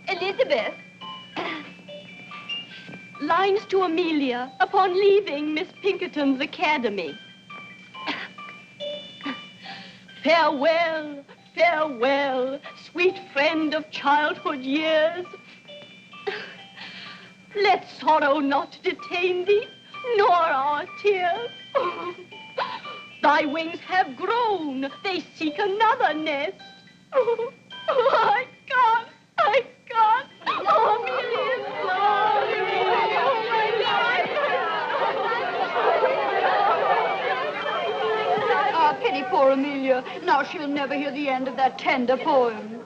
Elizabeth. Lines to Amelia upon leaving Miss Pinkerton's academy. Farewell, farewell, sweet friend of childhood years. Let sorrow not detain thee, nor our tears. Thy wings have grown, they seek another nest. I can't. Oh, Amelia's gone. Ah, pity poor Amelia. Now she'll never hear the end of that tender poem.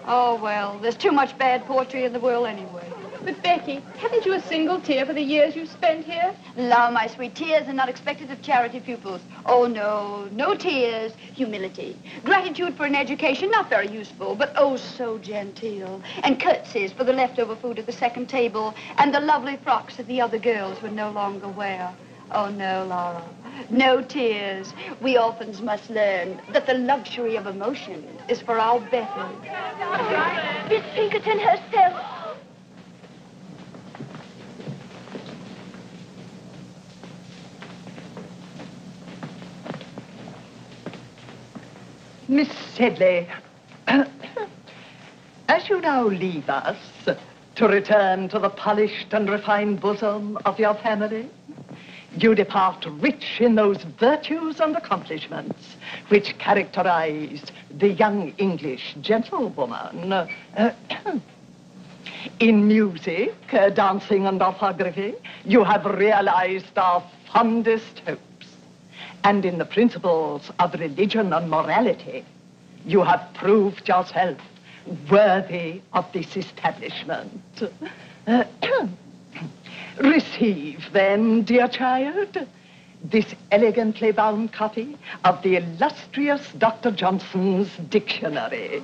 Oh, well, there's too much bad poetry in the world anyway. But, Becky, haven't you a single tear for the years you've spent here? La, my sweet, tears are not expected of charity pupils. Oh, no, no tears. Humility. Gratitude for an education, not very useful, but oh, so genteel. And curtsies for the leftover food at the second table, and the lovely frocks that the other girls would no longer wear. Oh, no, Laura. No tears. We orphans must learn that the luxury of emotion is for our better. Miss Pinkerton herself. Miss Sedley, as you now leave us to return to the polished and refined bosom of your family, you depart rich in those virtues and accomplishments which characterize the young English gentlewoman. In music, dancing, and orthography, you have realized our fondest hopes. And in the principles of religion and morality, you have proved yourself worthy of this establishment. Receive, then, dear child, this elegantly bound copy of the illustrious Dr. Johnson's dictionary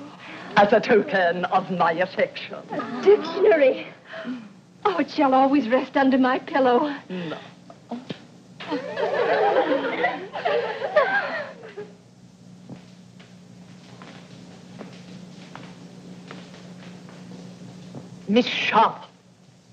as a token of my affection. A dictionary? Oh, it shall always rest under my pillow. No. Miss Sharp,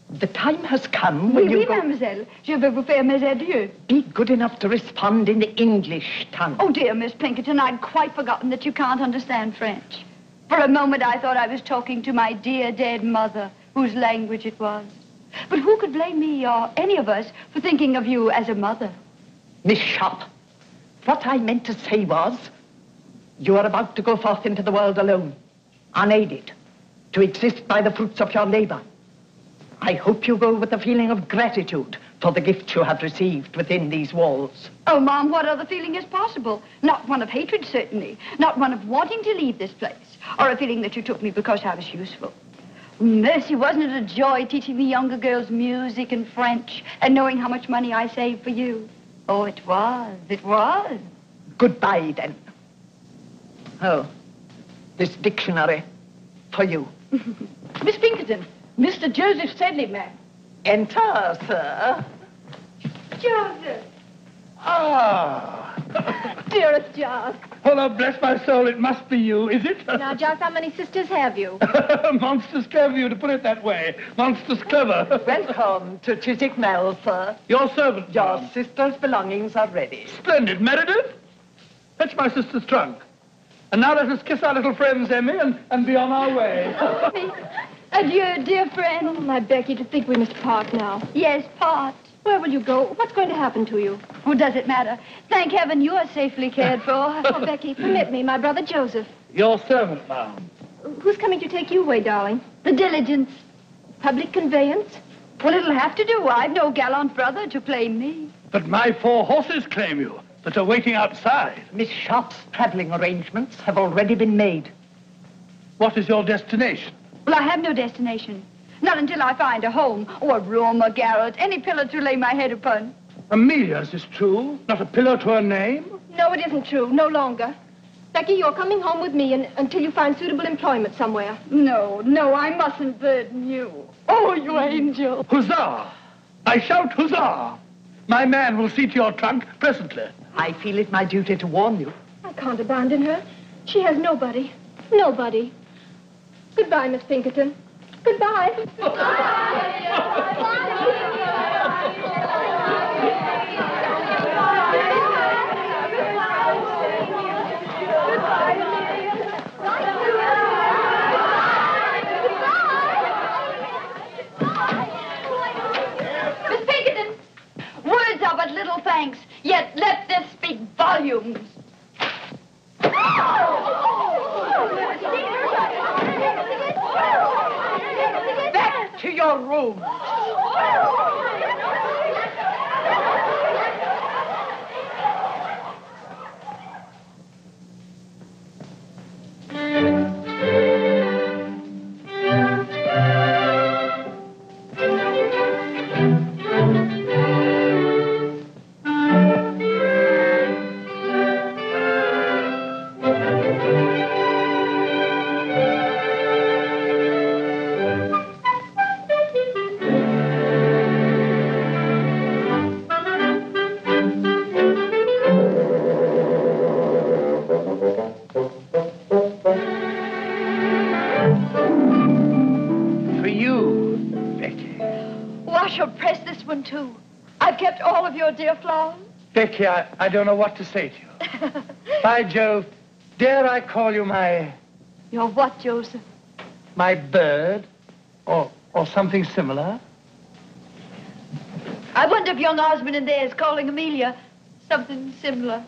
the time has come when you go... Oui, mademoiselle. Je vais vous faire mes adieux. Be good enough to respond in the English tongue. Oh, dear, Miss Pinkerton, I'd quite forgotten that you can't understand French. For a moment, I thought I was talking to my dear dead mother, whose language it was. But who could blame me or any of us for thinking of you as a mother? Miss Sharp, what I meant to say was, you are about to go forth into the world alone, unaided, to exist by the fruits of your labor. I hope you go with a feeling of gratitude for the gift you have received within these walls. Oh, Mom, what other feeling is possible? Not one of hatred, certainly. Not one of wanting to leave this place. Or a feeling that you took me because I was useful. Mercy, wasn't it a joy teaching the younger girls music and French and knowing how much money I saved for you? Oh, it was. It was. Goodbye, then. Oh, this dictionary for you. Miss Pinkerton, Mr. Joseph Sedley, ma'am. Enter, sir. Joseph. Ah! Dearest Jos. Oh, bless my soul, it must be you, is it? Now, Jos, how many sisters have you? Monstrous clever you to put it that way. Monstrous clever. Welcome to Chiswick Mell, sir. Your servant, Your ma'am. sister's belongings are ready. Splendid. Meredith, fetch my sister's trunk. And now let us kiss our little friends, Emmy, and be on our way. Adieu, dear friend. Oh, my Becky, to think we must part now. Yes, part. Where will you go? What's going to happen to you? Who does it matter? Thank heaven you are safely cared for. Oh, Becky, permit me, my brother Joseph. Your servant, ma'am. Who's coming to take you away, darling? The diligence. Public conveyance? Well, it'll have to do. I've no gallant brother to claim me. But my 4 horses claim you, that are waiting outside. Miss Sharp's traveling arrangements have already been made. What is your destination? Well, I have no destination. Not until I find a home, or a room, a garret, any pillar to lay my head upon. Amelia's is true, not a pillar to her name. No, it isn't true. No longer. Becky, you're coming home with me until you find suitable employment somewhere. No, I mustn't burden you. Oh, you angel. Huzzah! I shout huzzah! My man will see to your trunk presently. I feel it my duty to warn you. I can't abandon her. She has nobody. Nobody. Goodbye, Miss Pinkerton. Goodbye. Miss Pinkerton, words are but little thanks, yet let this speak volumes. Back to your room. Too. I've kept all of your dear flowers. Becky, I don't know what to say to you. By Jove, dare I call you my... Your what, Joseph? My bird? Or something similar? I wonder if young Osmond in there is calling Amelia something similar.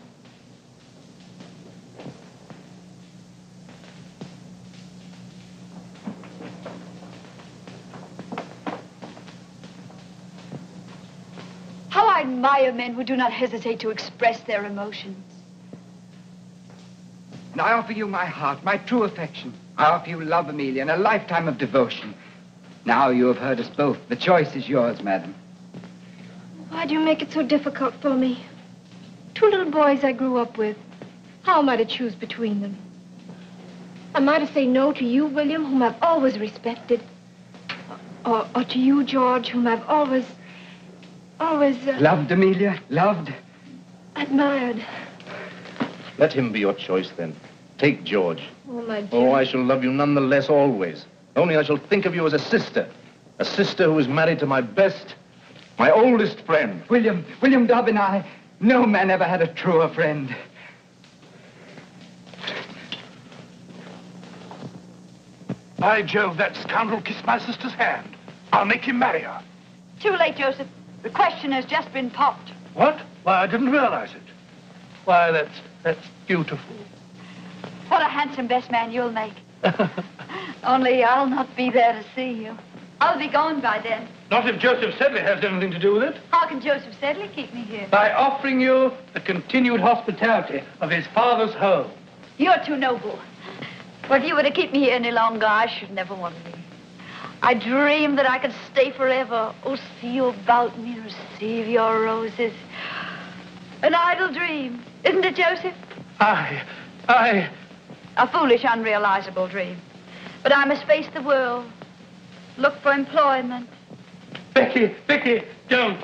How I admire men who do not hesitate to express their emotions. And I offer you my heart, my true affection. I offer you love, Amelia, and a lifetime of devotion. Now you have heard us both. The choice is yours, madam. Why do you make it so difficult for me? 2 little boys I grew up with. How am I to choose between them? Am I to say no to you, William, whom I've always respected? Or to you, George, whom I've always... Loved, Amelia, loved. admired. Let him be your choice, then. Take George. Oh, my dear. Oh, I shall love you none the less always. Only I shall think of you as a sister who is married to my best, my oldest friend. William Dobbin, no man ever had a truer friend. By Jove, that scoundrel kissed my sister's hand. I'll make him marry her. Too late, Joseph. The question has just been popped. What? Why, I didn't realize it. Why, that's beautiful. What a handsome best man you'll make. Only I'll not be there to see you. I'll be gone by then. Not if Joseph Sedley has anything to do with it. How can Joseph Sedley keep me here? By offering you the continued hospitality of his father's home. You're too noble. Well, if you were to keep me here any longer, I should never want to leave. I dreamed that I could stay forever. Oh, see you about me, receive your roses. An idle dream, isn't it, Joseph? A foolish, unrealizable dream. But I must face the world, look for employment. Becky, don't.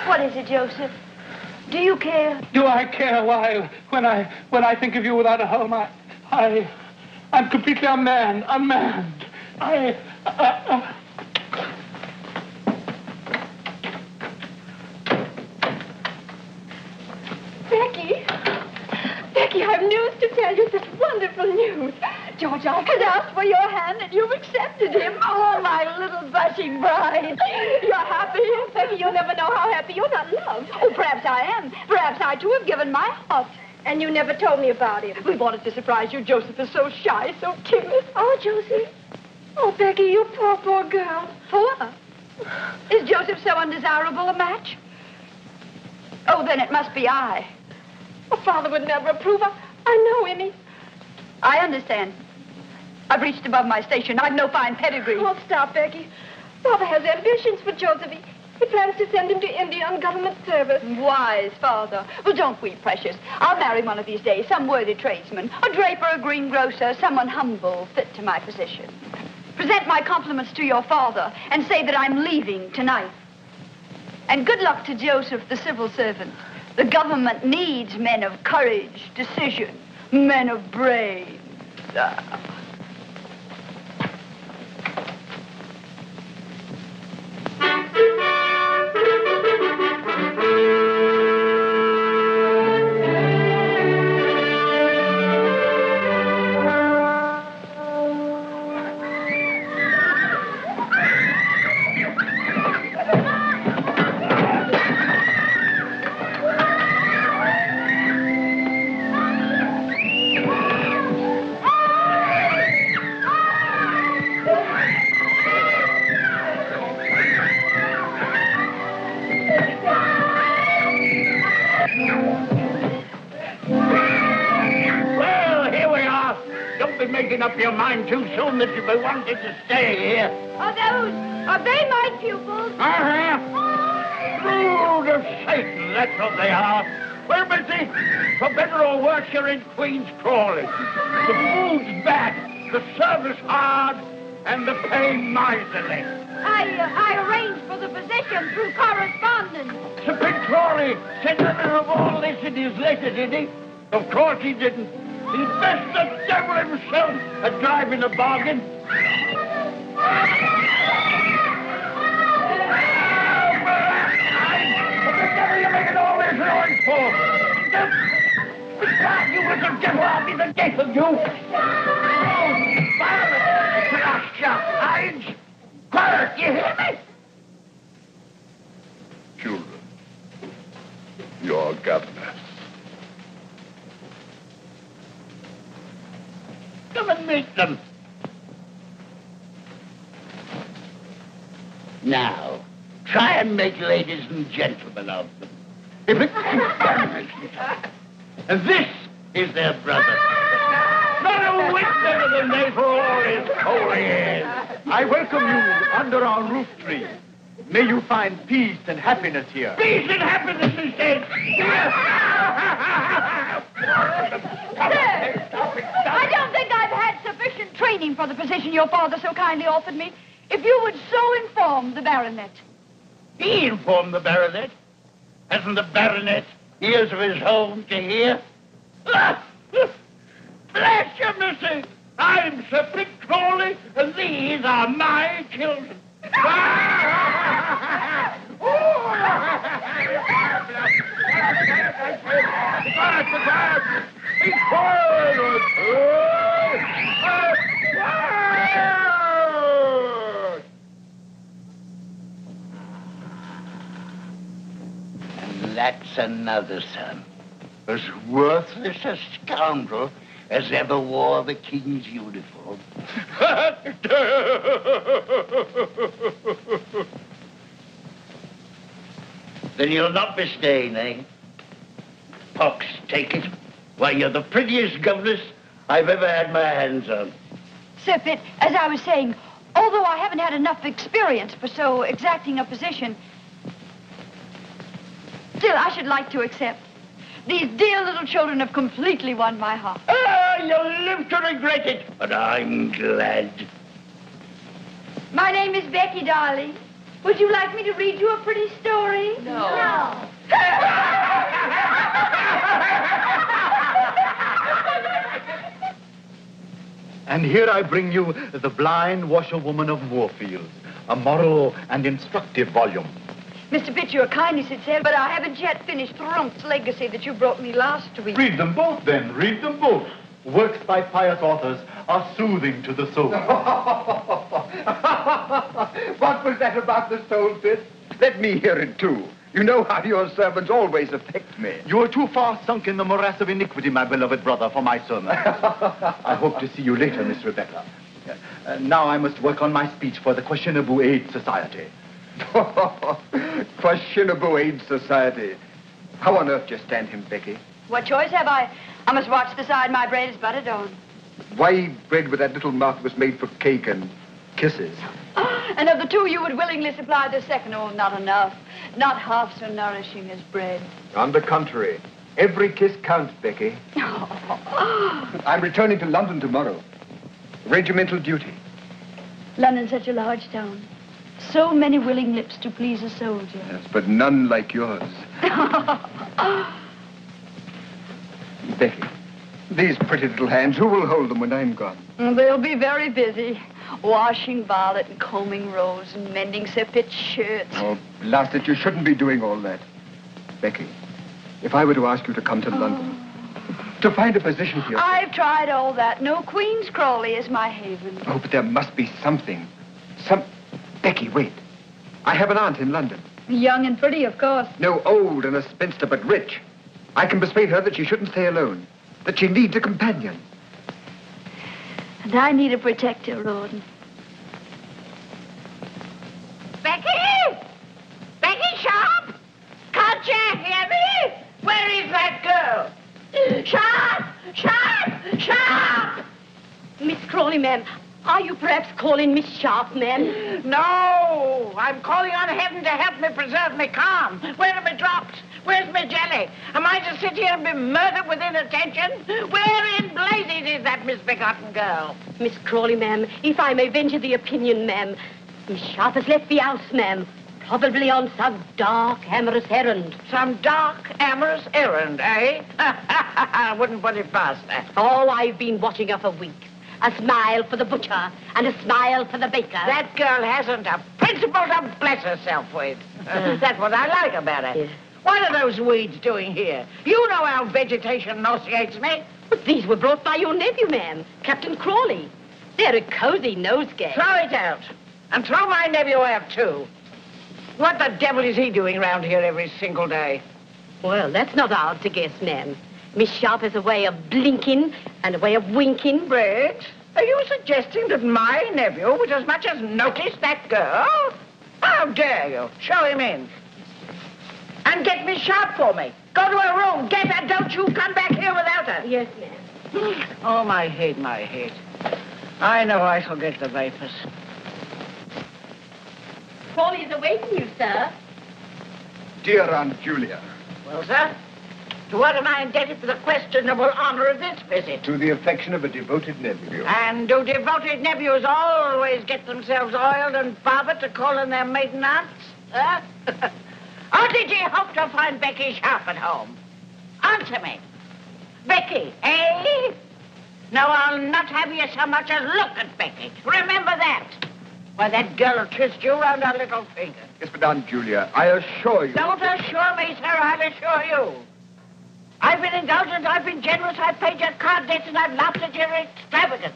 What is it, Joseph? Do you care? Do I care? Why, when I think of you without a home, I'm completely unmanned. Becky, I have news to tell you. Such wonderful news. George has asked for your hand, and you've accepted him. Oh, my little blushing bride. You're happy? Becky, you'll never know how happy you're not loved. Oh, perhaps I am. Perhaps I, too, have given my heart. And you never told me about it. We wanted to surprise you. Joseph is so shy, so timid. Oh, Josie. Oh, Becky, you poor girl. Poor? Is Joseph so undesirable a match? Oh, then it must be I. Oh, Father would never approve. I know him. I understand. I've reached above my station. I've no fine pedigree. Oh, stop, Becky. Father has ambitions for Joseph. He plans to send him to India on government service. Wise father. Well, don't weep, precious. I'll marry one of these days, some worthy tradesman, a draper, a greengrocer, someone humble, fit to my position. Present my compliments to your father and say that I'm leaving tonight. And good luck to Joseph, the civil servant. The government needs men of courage, decision, men of brains. Up your mind too soon that you be wanting to stay here. Are they my pupils? Brood of Satan, that's what they are. Well, Missy, for better or worse, you're in Queen's Crawley. The food's bad, the service hard, and the pay miserly. I arranged for the position through correspondence. Sir Pink Crawley said nothing of all this in his letter, did he? Of course he didn't. He'd best the devil himself at driving a bargain. What the devil are you making all this noise for? You little devil, I'll be the death of you. Oh, violence, crush your hides. Quiet, you hear me? Children, your governor. Come and meet them. Now, try and make ladies and gentlemen of them. If it and this is their brother. Not a whit better than they for all his holy years. I welcome you under our roof tree. May you find peace and happiness here. Peace and happiness, he said. I don't think I've had sufficient training for the position your father so kindly offered me. If you would so inform the baronet. He informed the baronet. Hasn't the baronet ears of his own to hear? Bless you, missy. I'm Sir Pink Crawley, and these are my children. Be quiet. And that's another son. As worthless a scoundrel as ever wore the king's uniform. Then you'll not be staying, eh? Pox, take it. Why, you're the prettiest governess I've ever had my hands on. Sir Pitt, as I was saying, although I haven't had enough experience for so exacting a position, still I should like to accept. These dear little children have completely won my heart. Ah, you'll live to regret it, but I'm glad. My name is Becky, darling. Would you like me to read you a pretty story? No. And here I bring you The Blind Washerwoman of Moorfields, a moral and instructive volume. Mr. Pitt, you're kindly sincere, but I haven't yet finished Rump's legacy that you brought me last week. Read them both, then. Read them both. Works by pious authors are soothing to the soul. What was that about the soul, Pitt? Let me hear it, too. You know how your sermons always affect me. You are too far sunk in the morass of iniquity, my beloved brother, for my sermon. I hope to see you later, Miss Rebecca. Now I must work on my speech for the Questionable Aid Society. Questionable Aid Society. How on earth do you stand him, Becky? What choice have I? I must watch the side my bread is buttered on. Why eat bread with that little mouth was made for cake and kisses? And of the two, you would willingly supply the second. Oh, not enough. Not half so nourishing as bread. On the contrary, every kiss counts, Becky. I'm returning to London tomorrow. Regimental duty. London's such a large town. So many willing lips to please a soldier. Yes, but none like yours. Becky, these pretty little hands, who will hold them when I'm gone? They'll be very busy. Washing Violet and combing Rose and mending Sir Pitt's shirts. Oh, blast it, you shouldn't be doing all that. Becky, if I were to ask you to come to London, to find a position here... I've tried all that. No Queen's Crawley is my haven. Oh, but there must be something. Becky, wait. I have an aunt in London. Young and pretty, of course. No, old and a spinster, but rich. I can persuade her that she shouldn't stay alone, that she needs a companion. And I need a protector, Rawdon. Becky! Becky Sharp! Can't you hear me? Where is that girl? Sharp! Sharp! Sharp! Miss Crawley, ma'am, are you perhaps calling Miss Sharp, ma'am? No! I'm calling on heaven to help me preserve me calm. Where are my drops? Where's my jelly? Am I to sit here and be murdered with inattention? Where in blazes is that misbegotten girl? Miss Crawley, ma'am, if I may venture the opinion, ma'am, Miss Sharp has left the house, ma'am, probably on some dark, amorous errand. Some dark, amorous errand, eh? I wouldn't put it past her. Oh, I've been watching her for weeks. A smile for the butcher and a smile for the baker. That girl hasn't a principle to bless herself with. That's what I like about her. Yes. What are those weeds doing here? You know how vegetation nauseates me. But these were brought by your nephew, ma'am, Captain Crawley. They're a cozy nosegay. Throw it out. And throw my nephew out, too. What the devil is he doing round here every single day? Well, that's not hard to guess, ma'am. Miss Sharp has a way of blinking and a way of winking. Briggs, are you suggesting that my nephew would as much as notice that girl? How dare you? Show him in. And get Miss Sharp for me. Go to her room. Get her. Don't you come back here without her. Yes, ma'am. Oh, my head, my head. I know I shall get the vapors. Crawley is awaiting you, sir. Dear Aunt Julia. Well, sir, to what am I indebted for the questionable honor of this visit? To the affection of a devoted nephew. And do devoted nephews always get themselves oiled and barbered to call on their maiden aunts? Huh? Or did you hope to find Becky Sharp at home? Answer me. Becky, eh? No, I'll not have you so much as look at Becky. Remember that. Why, that girl will twist you round her little finger. Yes, but Aunt Julia, I assure you... Don't assure me, sir. I'll assure you. I've been indulgent, I've been generous, I've paid your card debts, and I've laughed at your extravagance.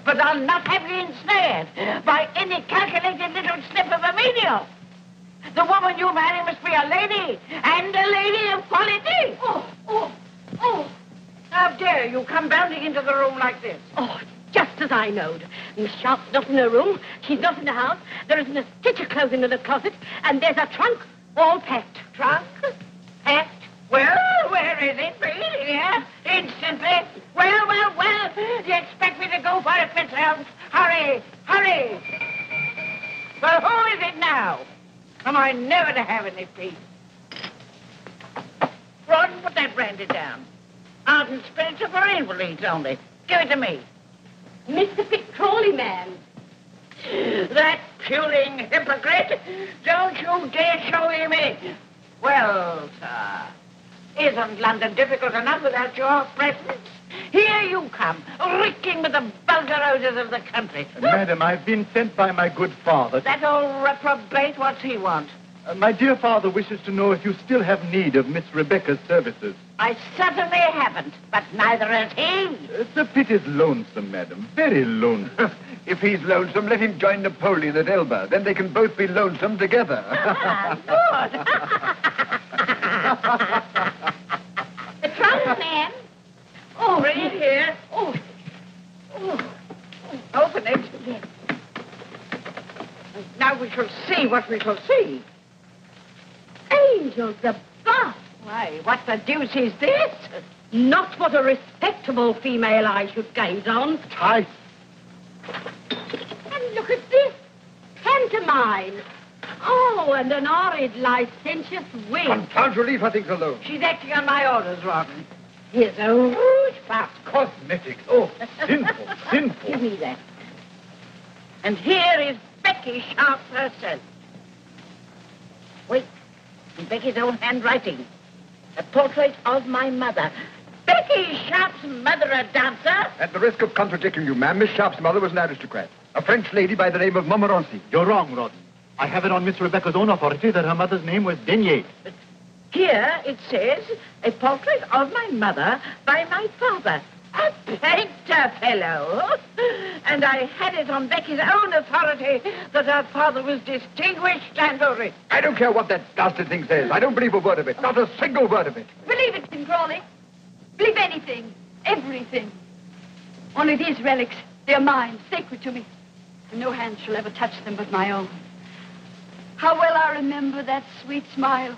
But I'll not have you ensnared by any calculated little snip of a menial. The woman you marry must be a lady, and a lady of quality. Oh. How dare you come bounding into the room like this? Oh, just as I knowed. Miss Sharp's not in her room. She's not in the house. There isn't a stitch of clothing in the closet. And there's a trunk all packed. Trunk? Packed? Well, where is it? Bring it here. Instantly. Well. You expect me to go for it myself? Hurry. Well, who is it now? Am I never to have any peace? Ron, put that brandy down. Ardent spirits are for invalids only. Give it to me. Mr. Crawley, man. That puling hypocrite! Don't you dare show him in! Well, sir, isn't London difficult enough without your presence? Here you come, reeking with the vulgar odors of the country. Madam, I've been sent by my good father. That old reprobate, what's he want? My dear father wishes to know if you still have need of Miss Rebecca's services. I certainly haven't, but neither has he. Sir Pitt is lonesome, madam. Very lonesome. If he's lonesome, let him join Napoleon at Elba. Then they can both be lonesome together. Good. The trunk, ma'am. Oh, bring it here. Open it. Yes. Now we shall see what we shall see. Angels above. Why, what the deuce is this? Not what a respectable female eye should gaze on. Tight. And look at this. Pantomime. Oh, and an horrid, licentious wig. Confound relief, I think, alone. She's acting on my orders, Ron. Here's a rouge pot. Cosmetics. Oh, sinful. Give me that. And here is Becky Sharp herself. Wait, in Becky's own handwriting. A portrait of my mother. Becky Sharp's mother a dancer? At the risk of contradicting you, ma'am, Miss Sharp's mother was an aristocrat. A French lady by the name of Montmorency. You're wrong, Ron. I have it on Miss Rebecca's own authority that her mother's name was Denier. But here it says, a portrait of my mother by my father. A painter fellow. And I had it on Becky's own authority that her father was distinguished and rich. I don't care what that dastard thing says. I don't believe a word of it. Not a single word of it. Believe it, Tim Crawley. Believe anything. Everything. Only these relics, they're mine, sacred to me. And no hand shall ever touch them but my own. How well I remember that sweet smile.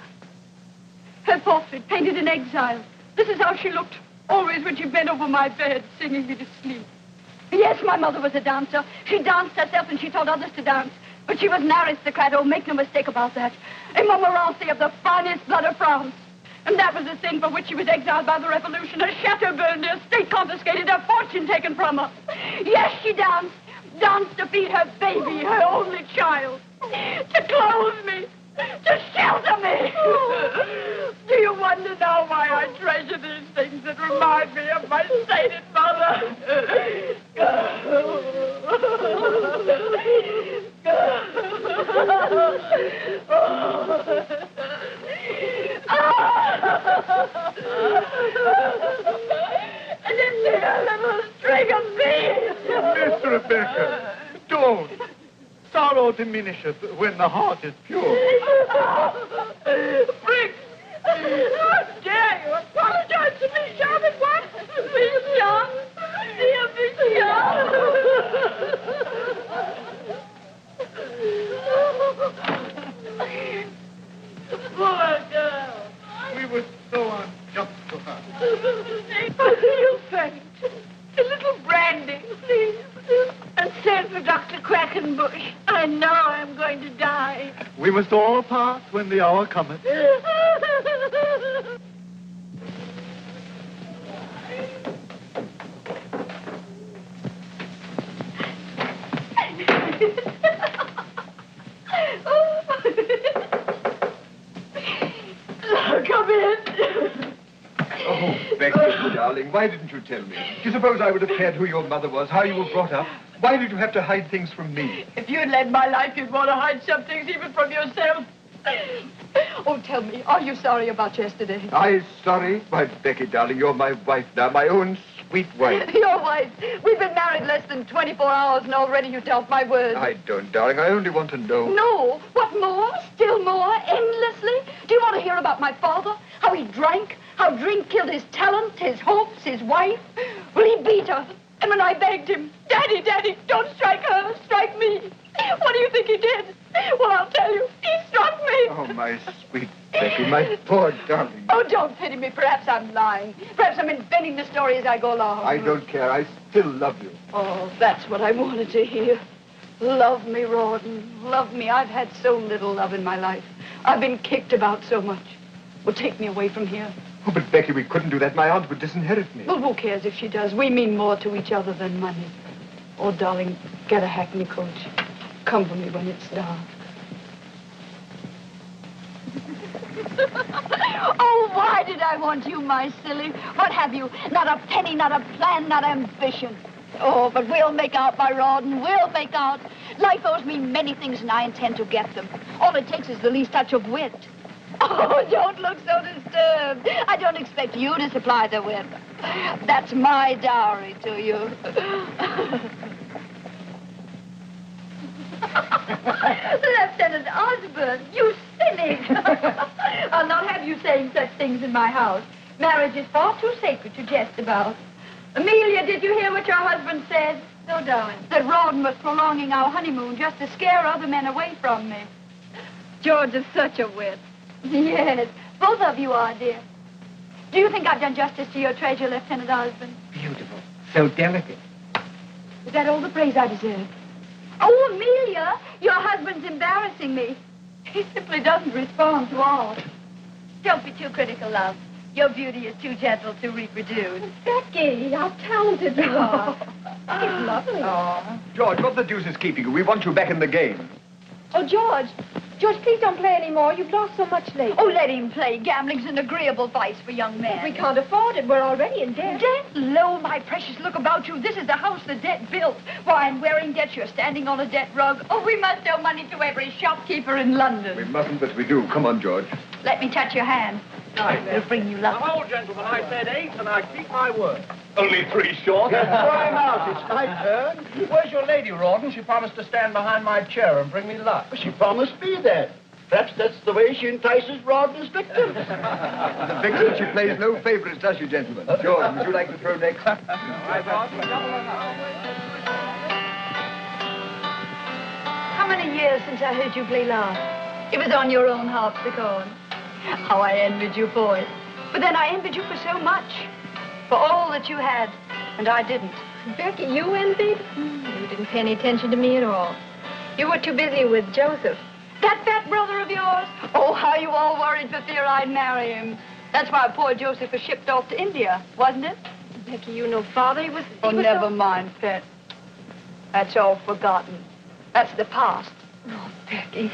Her portrait, painted in exile. This is how she looked, always when she bent over my bed, singing me to sleep. Yes, my mother was a dancer. She danced herself and she taught others to dance. But she was an aristocrat, oh, make no mistake about that. A Montmorency of the finest blood of France. And that was the thing for which she was exiled by the revolution. Her chateau burned, her estate confiscated, her fortune taken from her. Yes, she danced. Danced to feed her baby, her only child. To clothe me. To shelter me. Do you wonder now why I treasure these things that remind me of my sainted mother? And then see a little string of beads. Miss Rebecca, don't. Sorrow diminisheth when the heart is pure. Briggs! How dare you apologize to me, Sharp, at once? Miss Sharp! Dear Miss Sharp! The poor girl! We were so unjust to her. You faint. A little brandy, please. And send for Dr. Quackenbush. I know I'm going to die. We must all part when the hour cometh. Come in. Oh, Becky, darling, why didn't you tell me? Do you suppose I would have cared who your mother was, how you were brought up? Why did you have to hide things from me? If you'd led my life, you'd want to hide some things even from yourself. Oh, tell me, are you sorry about yesterday? I sorry? Why, Becky, darling, you're my wife now, my own sweet wife. Your wife. We've been married less than 24 hours, and already you doubt my word. I don't, darling. I only want to know. No. What more? Still more? Endlessly? Do you want to hear about my father? How he drank, How drink killed his talent, his hopes, his wife. Well, he beat her. And when I begged him, Daddy, Daddy, don't strike her, strike me. What do you think he did? Well, I'll tell you. He struck me. Oh, my sweet Becky, my poor darling. Oh, don't pity me. Perhaps I'm lying. Perhaps I'm inventing the story as I go along. I don't care. I still love you. Oh, that's what I wanted to hear. Love me, Rawdon. Love me. I've had so little love in my life. I've been kicked about so much. Well, take me away from here. Oh, but Becky, we couldn't do that. My aunt would disinherit me. Well, who cares if she does? We mean more to each other than money. Oh, darling, get a hackney coach. Come for me when it's dark. Oh, why did I want you, my silly? What have you? Not a penny, not a plan, not ambition. Oh, but we'll make out, my Rawdon. We'll make out. Life owes me many things, and I intend to get them. All it takes is the least touch of wit. Oh, don't look so disturbed. I don't expect you to supply the wit. That's my dowry to you. Lieutenant Osborne, you cynic. I'll not have you saying such things in my house. Marriage is far too sacred to jest about. Amelia, did you hear what your husband said? No, darling. That Rawdon was prolonging our honeymoon just to scare other men away from me. George is such a wit. Yes, both of you are, dear. Do you think I've done justice to your treasure, Lieutenant Osborne? Beautiful. So delicate. Is that all the praise I deserve? Oh, Amelia, your husband's embarrassing me. He simply doesn't respond to all. Don't be too critical, love. Your beauty is too gentle to reproduce. Becky, how talented you are. He's lovely. Oh. George, what the deuce is keeping you? We want you back in the game. Oh, George. George, please don't play anymore. You've lost so much lately. Oh, let him play. Gambling's an agreeable vice for young men. We can't afford it. We're already in debt. Debt? Lo, my precious, look about you. This is the house the debt built. Why, and wearing debt, you're standing on a debt rug. Oh, we must owe money to every shopkeeper in London. We mustn't, but we do. Come on, George. Let me touch your hand. It'll bring you luck. Now, gentlemen, I said 8, and I keep my word. Only 3 short. Throw him out. It's my turn. Where's your lady, Rawdon? She promised to stand behind my chair and bring me luck. She promised me that. Perhaps that's the way she entices Rawdon's victims. The vixen, she plays no favorites, does she, gentlemen? George, would you like to throw next? How many years since I heard you play last? It was on your own harpsichord. How I envied you for it. But then I envied you for so much. For all that you had, and I didn't. Becky, you envied? You didn't pay any attention to me at all. You were too busy with Joseph. That fat brother of yours? Oh, how you all worried for fear I'd marry him. That's why poor Joseph was shipped off to India, wasn't it? Becky, you know Father, he was never mind, pet. That's all forgotten. That's the past. Oh, Becky,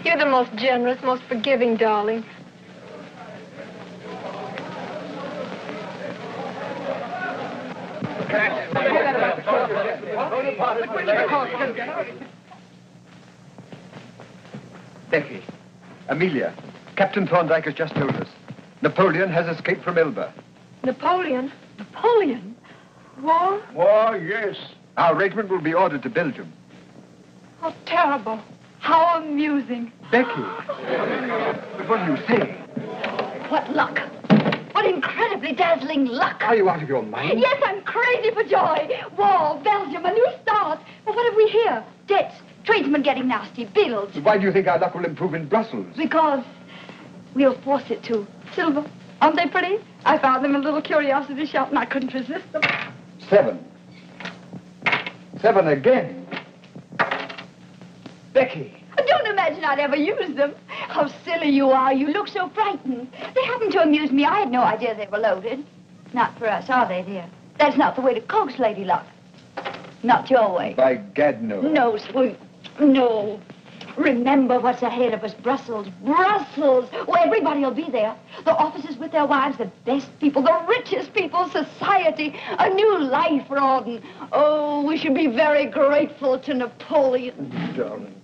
you're the most generous, most forgiving darling. Becky, Amelia, Captain Thorndyke has just told us. Napoleon has escaped from Elba. Napoleon? Napoleon? War? War, yes. Our regiment will be ordered to Belgium. How terrible. How amusing. Becky, but what do you say? What luck. What incredibly dazzling luck. Are you out of your mind? Yes, I'm crazy for joy. War, Belgium, a new start. But what have we here? Debts, tradesmen getting nasty, bills. Why do you think our luck will improve in Brussels? Because we'll force it to. Silver, aren't they pretty? I found them in a little curiosity shop and I couldn't resist them. 7. 7 again. Becky. Don't imagine I'd ever use them. How silly you are. You look so frightened. They happened to amuse me. I had no idea they were loaded. Not for us, are they, dear? That's not the way to coax Lady Luck. Not your way. By gad, no. No, sweet. No. Remember what's ahead of us. Brussels. Brussels. Oh, everybody will be there. The officers with their wives, the best people, the richest people, society. A new life, Rawdon. Oh, we should be very grateful to Napoleon. Darling.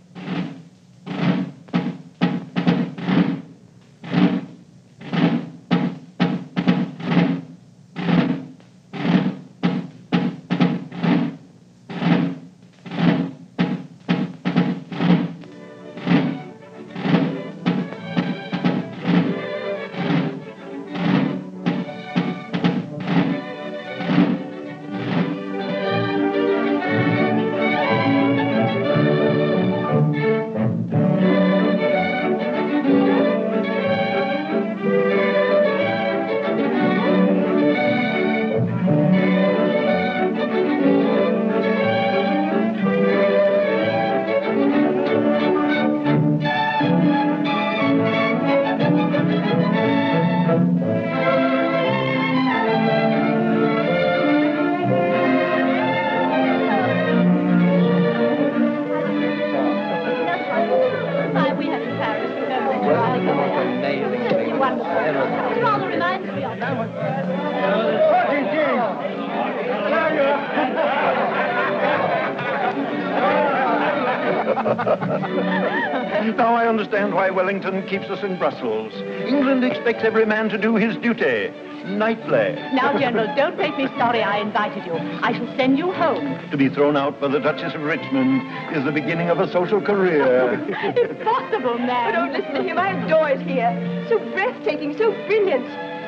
Now I understand why Wellington keeps us in Brussels. England expects every man to do his duty. Nightly. Now, General, don't make me sorry I invited you. I shall send you home. To be thrown out by the Duchess of Richmond is the beginning of a social career. Impossible, man. Oh, don't listen to him. I adore it here. So breathtaking, so brilliant.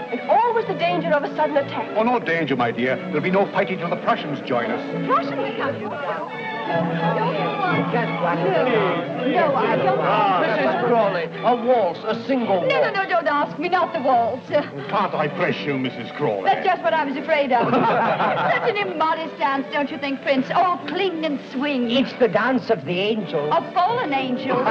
And always the danger of a sudden attack. Oh, no danger, my dear. There'll be no fighting till the Prussians join us. Prussians come. No, I don't. Mrs. Crawley, a waltz, a single waltz. No, don't ask me, not the waltz. Can't I press you, Mrs. Crawley? That's just what I was afraid of. Such an immodest dance, don't you think, Prince? Oh, cling and swing. It's the dance of the angels. Of fallen angels.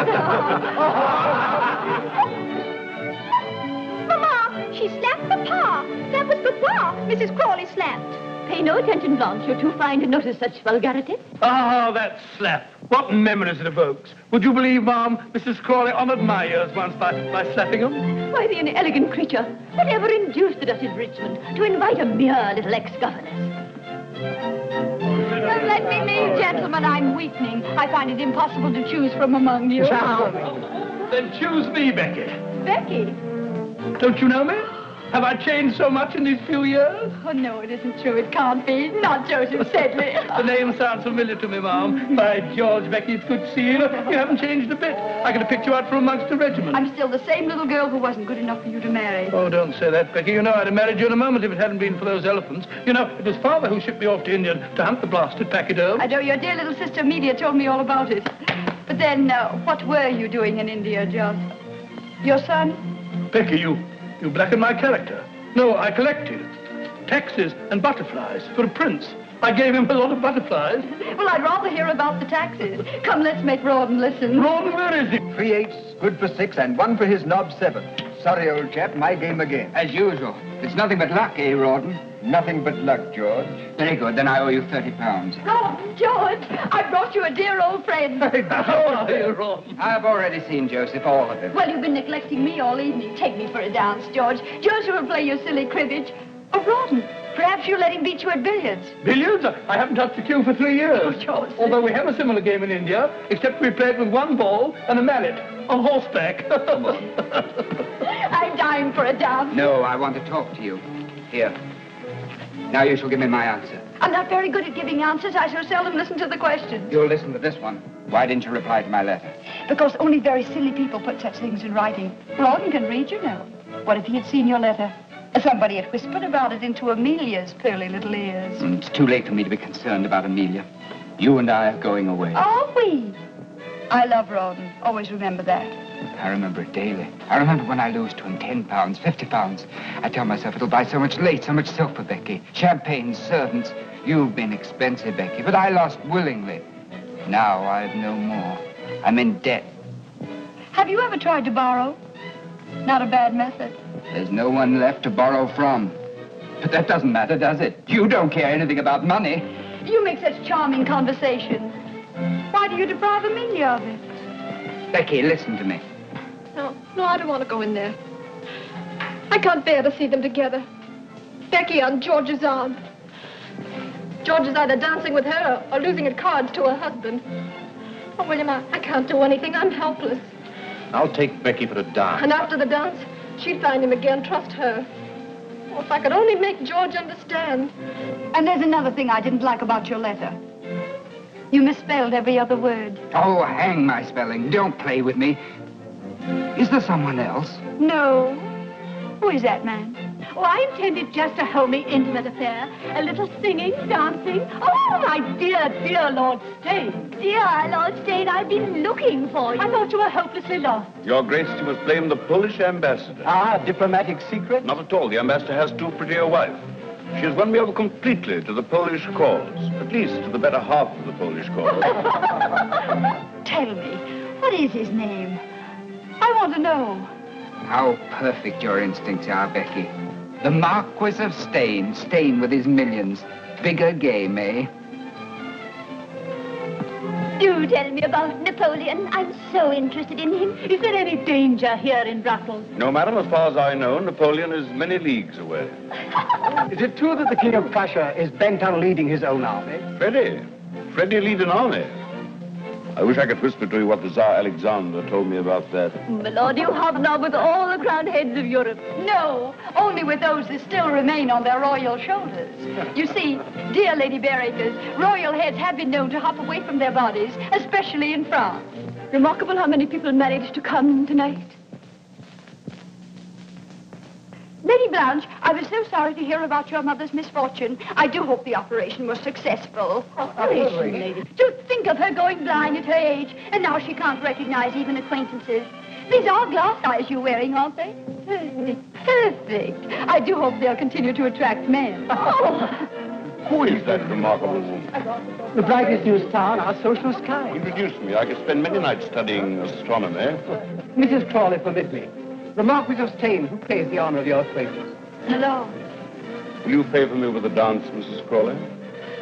Mama, she slapped Papa. That was Papa Mrs. Crawley slapped. Pay no attention, Blanche. You're too fine to notice such vulgarity. Ah, that slap. What memories it evokes. Would you believe, Ma'am, Mrs. Crawley honoured my ears once by slapping them? Why, the inelegant creature. Whatever induced the Duchess of Richmond to invite a mere little ex-governess? Don't let me leave, gentlemen. I'm weakening. I find it impossible to choose from among you. Then choose me, Becky. Becky? Don't you know me? Have I changed so much in these few years? Oh, no, it isn't true. It can't be. Not Joseph Sedley. The name sounds familiar to me, Ma'am. By George, Becky, it's good to see you. You haven't changed a bit. I could have picked you out from amongst the regiment. I'm still the same little girl who wasn't good enough for you to marry. Oh, don't say that, Becky. You know I'd have married you in a moment if it hadn't been for those elephants. You know, it was Father who shipped me off to India to hunt the blasted pachyderm. I know your dear little sister Amelia told me all about it. But then, what were you doing in India, John? Your son? Becky, you blackened my character. No, I collected taxes and butterflies for a prince. I gave him a lot of butterflies. Well, I'd rather hear about the taxes. Come, let's make Rawdon listen. Rawdon, where is he? 3 eighths, good for 6, and 1 for his knob 7. Sorry, old chap, my game again. As usual. It's nothing but luck, eh, Rawdon? Nothing but luck, George. Very good, then I owe you £30. Oh, George, I brought you a dear old friend. How are you, Rawdon? I've already seen Joseph, all of him. Well, you've been neglecting me all evening. Take me for a dance, George. Joseph will play your silly cribbage. Oh, Rawdon, perhaps you'll let him beat you at billiards. Billiards? I haven't touched the cue for 3 years. Oh, Joseph. Although we have a similar game in India, except we play it with 1 ball and a mallet on horseback. I'm dying for a dance. No, I want to talk to you. Here. Now you shall give me my answer. I'm not very good at giving answers. I so seldom listen to the questions. You'll listen to this one. Why didn't you reply to my letter? Because only very silly people put such things in writing. Rawdon can read, you know. What if he had seen your letter? Somebody had whispered about it into Amelia's pearly little ears. It's too late for me to be concerned about Amelia. You and I are going away. Are we? I love Rawdon. Always remember that. I remember it daily. I remember when I lose to him £10, £50. I tell myself it'll buy so much lace, so much silk for Becky. Champagne, servants. You've been expensive, Becky, but I lost willingly. Now I've no more. I'm in debt. Have you ever tried to borrow? Not a bad method. There's no one left to borrow from. But that doesn't matter, does it? You don't care anything about money. You make such charming conversation. Why do you deprive Amelia of it? Becky, listen to me. No, I don't want to go in there. I can't bear to see them together. Becky on George's arm. George is either dancing with her or losing at cards to her husband. Oh, William, I can't do anything. I'm helpless. I'll take Becky for a dance. And after the dance, she'd find him again. Trust her. Oh, if I could only make George understand. And there's another thing I didn't like about your letter. You misspelled every other word. Oh, hang my spelling. Don't play with me. Is there someone else? No. Who is that man? Oh, I intended just a homely, intimate affair. A little singing, dancing. Oh, my dear, dear Lord Stane. Dear Lord Stane, I've been looking for you. I thought you were hopelessly lost. Your Grace, you must blame the Polish ambassador. Ah, diplomatic secret? Not at all. The ambassador has too pretty a wife. She has won me over completely to the Polish cause. At least to the better half of the Polish cause. Tell me, what is his name? I want to know. How perfect your instincts are, Becky. The Marquis of Stane. Stane with his millions. Bigger game, eh? Do tell me about Napoleon. I'm so interested in him. Is there any danger here in Brussels? No, madam, as far as I know, Napoleon is many leagues away. Is it true that the King of Prussia is bent on leading his own army? Freddie lead an army. I wish I could whisper to you what the Tsar Alexander told me about that. My lord, you hobnob with all the crowned heads of Europe. No, only with those that still remain on their royal shoulders. You see, dear Lady Bareacres, royal heads have been known to hop away from their bodies, especially in France. Remarkable how many people managed to come tonight. Lady Blanche, I was so sorry to hear about your mother's misfortune. I do hope the operation was successful. Operation, lady. To think of her going blind at her age, and now she can't recognize even acquaintances. These are glass eyes you're wearing, aren't they? Perfect, perfect. I do hope they'll continue to attract men. Oh. Who is that remarkable woman? The brightest new star in our social sky. Introduce me. I could spend many nights studying astronomy. Mrs. Crawley, permit me. The Marquis of Steyne, who plays the honor of your acquaintance. Hello. Will you favor me with a dance, Mrs. Crawley?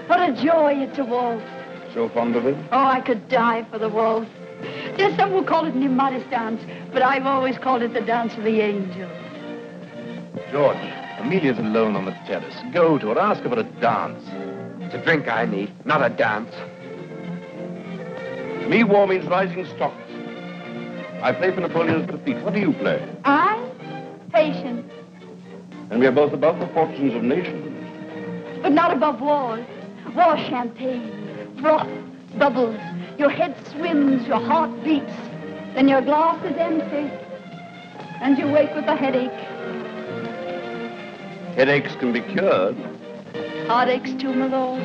What a joy it's a waltz. So fond of it? Oh, I could die for the waltz. There's some who call it an immodest dance, but I've always called it the dance of the angels. George, Amelia's alone on the terrace. Go to her, ask her for a dance. It's a drink I need, not a dance. Me war means rising stocks. I play for Napoleon's defeat. What do you play? I? Patience. And we are both above the fortunes of nations. But not above war. War champagne, froth, bubbles. Your head swims, your heart beats. Then your glass is empty. And you wake with a headache. Headaches can be cured. Heartaches too, my lord.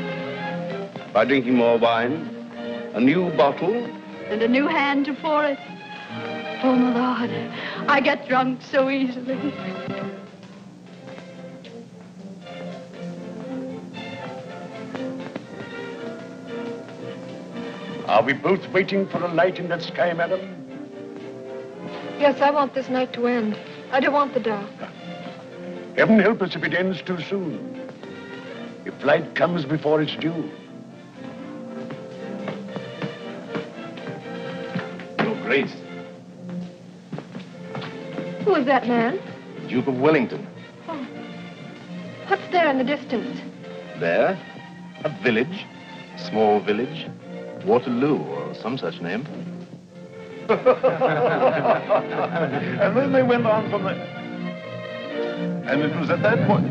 By drinking more wine, a new bottle. And a new hand to pour it. Oh, my lord, I get drunk so easily. Are we both waiting for a light in the sky, madam? Yes, I want this night to end. I don't want the dark. Heaven help us if it ends too soon. If light comes before it's due. Your Grace, Who is that man? Duke of Wellington. Oh. What's there in the distance? There, a village, small village, Waterloo, or some such name. And then they went on from there. And it was at that point.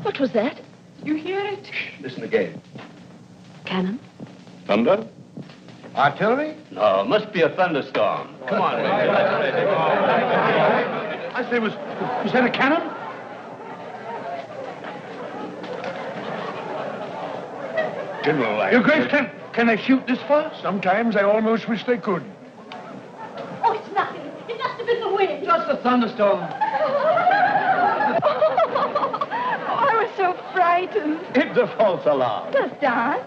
What was that? You hear it? Listen again. Cannon? Thunder? Artillery? No, must be a thunderstorm. Come on, I say, was that a cannon? General, Your Grace, can they shoot this far? Sometimes I almost wish they could. Oh, it's nothing. It must have been the wind. Just a thunderstorm. I was so frightened. It's a false alarm. Just dance.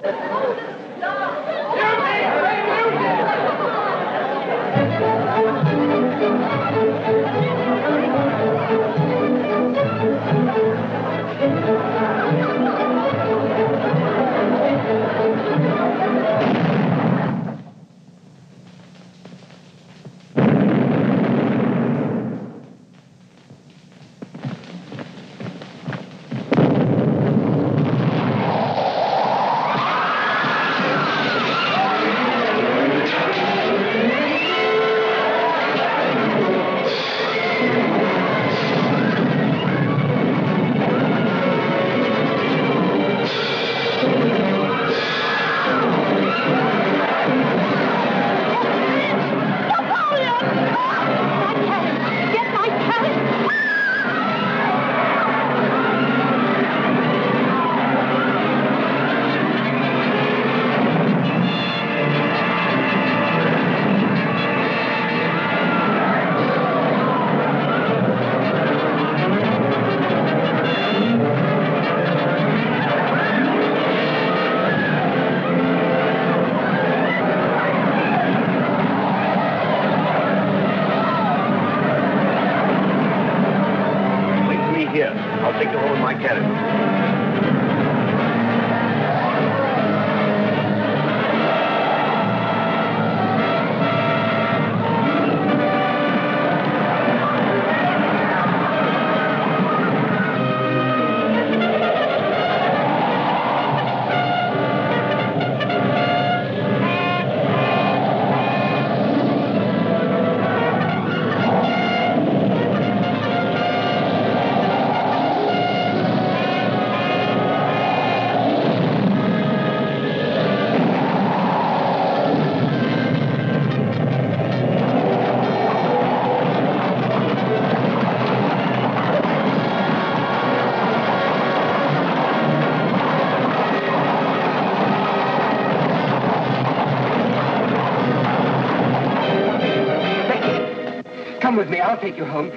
with me. I'll take you home.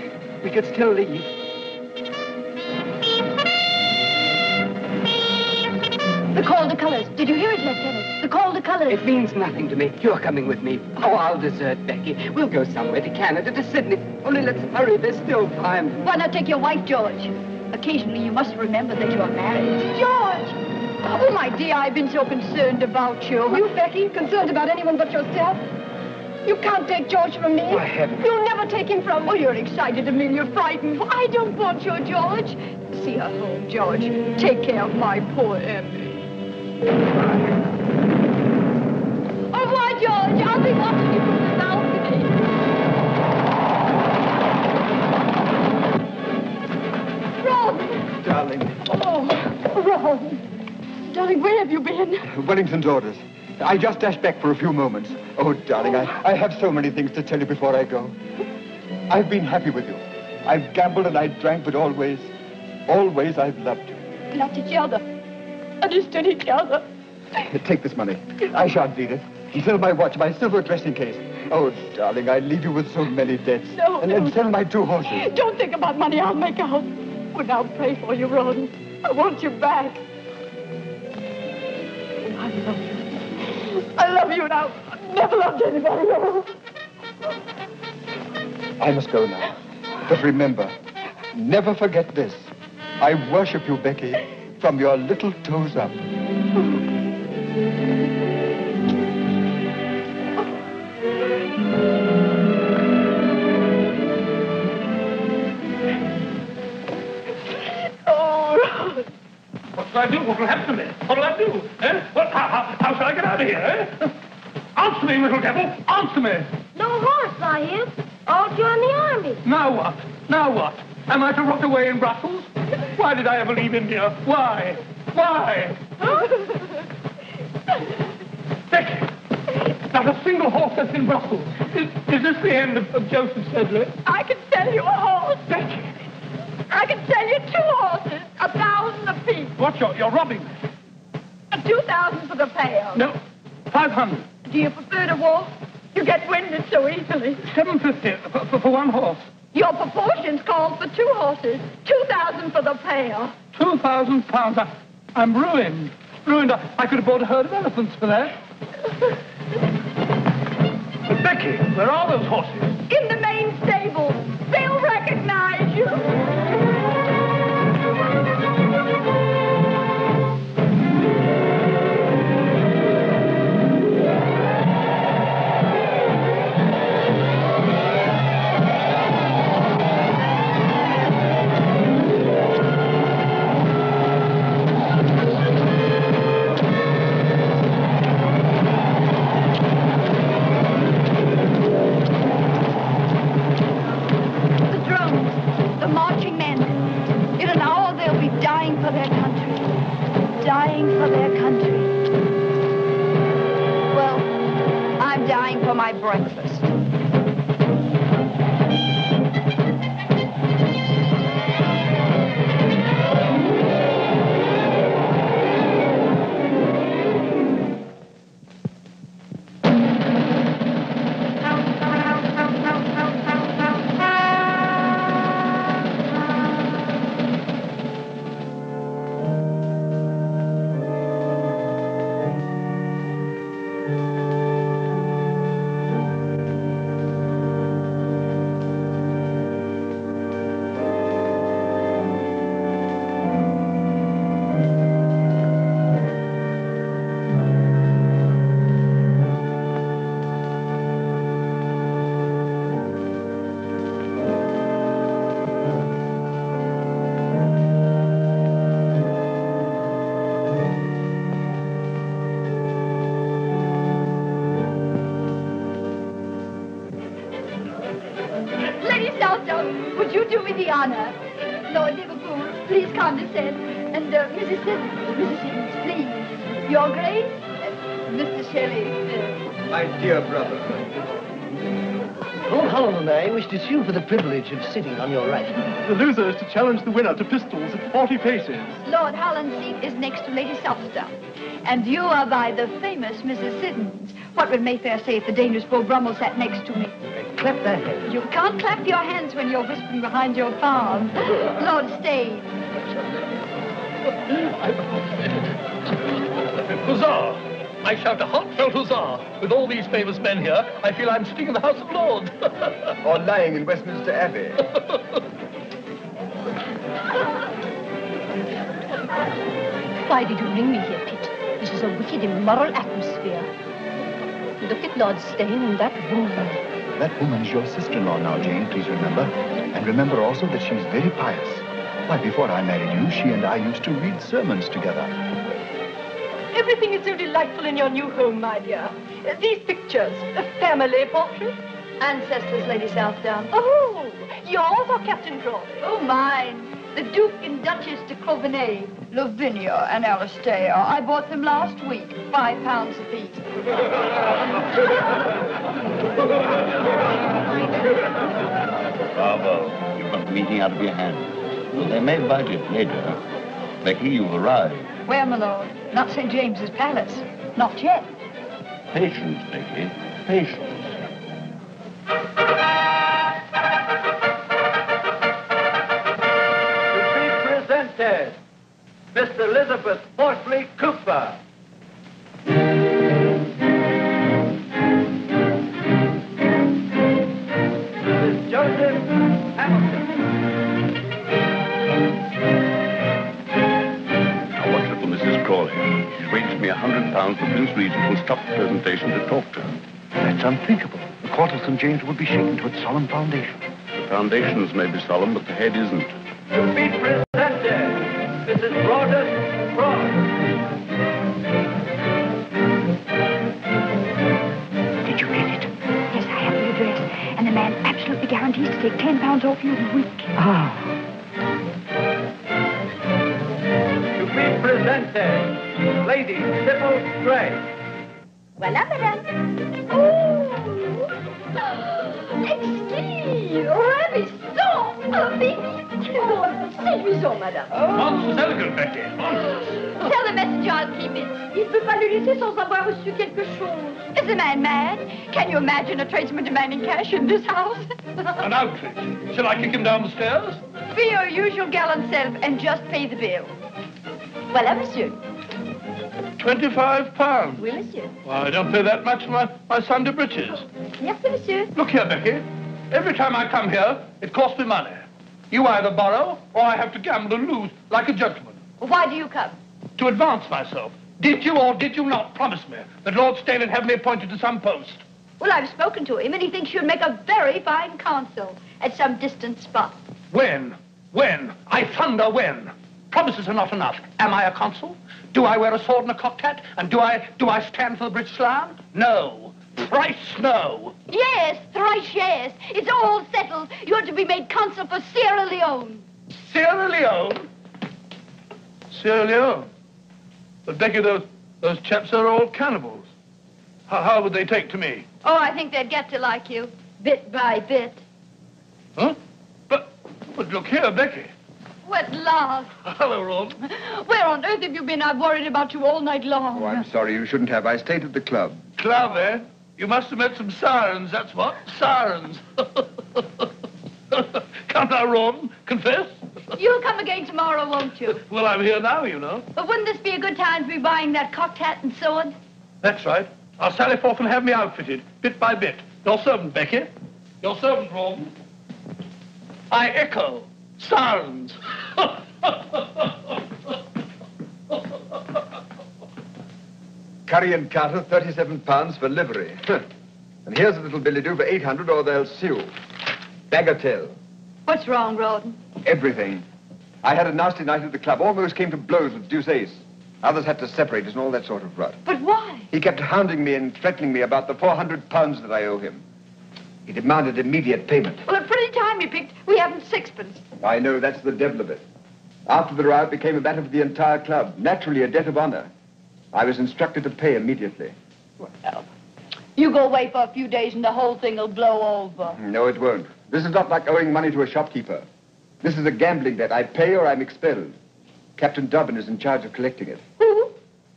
We could still leave. The call to colors. Did you hear it, Lieutenant? The call to colors. It means nothing to me. You're coming with me. Oh, I'll desert Becky. We'll go somewhere to Canada, to Sydney. Only let's hurry. There's still time. Why not take your wife, George? Occasionally, you must remember that you're married. George! Oh, my dear, I've been so concerned about you. You, Becky, concerned about anyone but yourself? You can't take George from me. Why, heaven. You'll never take him from me. Oh, you're excited, Amelia, frightened. I don't want your George. See her home, George. Take care of my poor Emmy. Au revoir, George. I'll be watching you from the balcony. Ron! Darling. Oh, Ron. Darling, where have you been? Wellington's orders. I just dashed back for a few moments. Oh, darling, I have so many things to tell you before I go. I've been happy with you. I've gambled and I drank, but always I've loved you. Loved each other. Understood each other. Take this money. I shan't need it. And sell my watch, my silver dressing case. Oh, darling, I leave you with so many debts. No, and sell my 2 horses. Don't think about money. I'll make out. But I'll pray for you, Ron. I want you back. I love you. I love you now. I've never loved anybody else. I must go now. But remember, never forget this. I worship you, Becky, from your little toes up. What shall I do? What will happen to me? What will I do? Eh? How shall I get out of here, eh? Answer me, little devil! Answer me! No horse, I hear. All join the army. Now what? Now what? Am I to rot away in Brussels? Why did I ever leave India? Why? Why? Becky! Not a single horse that's in Brussels. Is this the end of Joseph Sedley? I can sell you a horse. Becky! I can sell you 2 horses, 1,000 apiece. What, you're robbing me? 2,000 for the pair. No, 500. Do you prefer to walk? You get winded so easily. 750 for 1 horse. Your proportions call for 2 horses. 2,000 for the pair. £2,000. I'm ruined. Ruined. I could have bought a herd of elephants for that. But Becky, where are those horses? In the main stable. They'll recognize you. My breakfast. Would you do me the honor? Lord Liverpool, please condescend. And Mrs. Simmons, please. Your Grace, Mr. Shelley. My dear brother, Lord Holland and I wish to sue for the privilege of sitting on your right. The loser is to challenge the winner to pistols at 40 paces. Lord Holland's seat is next to Lady Southdown. And you are by the famous Mrs. Siddons. What would Mayfair say if the dangerous Beau Brummel sat next to me? Clap that hand. You can't clap your hands when you're whispering behind your palm. Lord Stane. Huzzah! I shout a heartfelt huzzah. With all these famous men here, I feel I'm sitting in the House of Lords. Or lying in Westminster Abbey. Why did you bring me here, Pitt? This is a wicked, immoral atmosphere. Look at Lord Stane and that woman. That woman's your sister-in-law now, Jane, please remember. And remember also that she's very pious. Why, before I married you, she and I used to read sermons together. Everything is so delightful in your new home, my dear. These pictures, a family portrait. Ancestors, Lady Southdown. Oh, yours or Captain Crawley? Oh, mine. The Duke and Duchess de Crovenay, Lavinia and Alistair. I bought them last week, £5 apiece. Bravo. You've got the meeting out of your hands. Well, they may bite it later. Becky, you've arrived. Where, my lord? Not St. James's Palace. Not yet. Patience, Becky. Patience. Presented, Miss Elizabeth Portley Cooper. Miss Joseph Hamilton. Now, watch it for Mrs. Crawley. She's waged me £100 for Prince Regent will stop the presentation to talk to her. That's unthinkable. The court of St. James would be shaken to its solemn foundation. The foundations may be solemn, but the head isn't. To be presented, Mrs. Broadus Broad. Did you read it? Yes, I have the address. And the man absolutely guarantees to take £10 off you a week. Ah. To be presented, Lady Sybil Gray. Voilà, madame. Oh, exquis, ravissant, séduisant, madame. Monstrous elegant, Becky. Monstrous. Tell the messenger I'll keep it. Il ne peut pas le laisser sans avoir reçu quelque chose. Is the man mad? Can you imagine a tradesman demanding cash in this house? An outrage. Shall I kick him down the stairs? Be your usual gallant self and just pay the bill. Voilà, monsieur. £25. Oui, monsieur. Well, I don't pay that much for my Sunday breeches. Merci, monsieur. Look here, Becky. Every time I come here, it costs me money. You either borrow, or I have to gamble and lose, like a gentleman. Why do you come? To advance myself. Did you or did you not promise me that Lord Stane would have me appointed to some post? Well, I've spoken to him, and he thinks you'd make a very fine consul at some distant spot. When? When? I thunder when? Promises are not enough. Am I a consul? Do I wear a sword and a cocked hat? And do I stand for the British land? No. Thrice no. Yes, thrice yes. It's all settled. You're to be made consul for Sierra Leone. Sierra Leone? Sierra Leone? But Becky, those chaps are all cannibals. How would they take to me? Oh, I think they'd get to like you, bit by bit. Huh? But look here, Becky. What love. Hello, Ron. Where on earth have you been? I've worried about you all night long. Oh, I'm sorry, you shouldn't have. I stayed at the club. Club, eh? You must have met some sirens, that's what. Sirens. Come now, Ron. Confess. You'll come again tomorrow, won't you? Well, I'm here now, you know. But wouldn't this be a good time to be buying that cocked hat and sword? That's right. I'll sally forth and have me outfitted, bit by bit. Your servant, Becky. Your servant, Ron. I echo. Sirens. Curry and Carter, £37 for livery. And here's a little billet-doux for 800 or they'll sue. Bagatelle. What's wrong, Rawdon? Everything. I had a nasty night at the club. Almost came to blows with Deuce Ace. Others had to separate us and all that sort of rot. But why? He kept hounding me and threatening me about the £400 that I owe him. He demanded immediate payment. Well, a pretty time you picked. We haven't sixpence. I know, that's the devil of it. After the row, it became a matter for the entire club. Naturally, a debt of honor. I was instructed to pay immediately. Well, You go away for a few days and the whole thing will blow over. No, it won't. This is not like owing money to a shopkeeper. This is a gambling debt. I pay or I'm expelled. Captain Dobbin is in charge of collecting it. Who?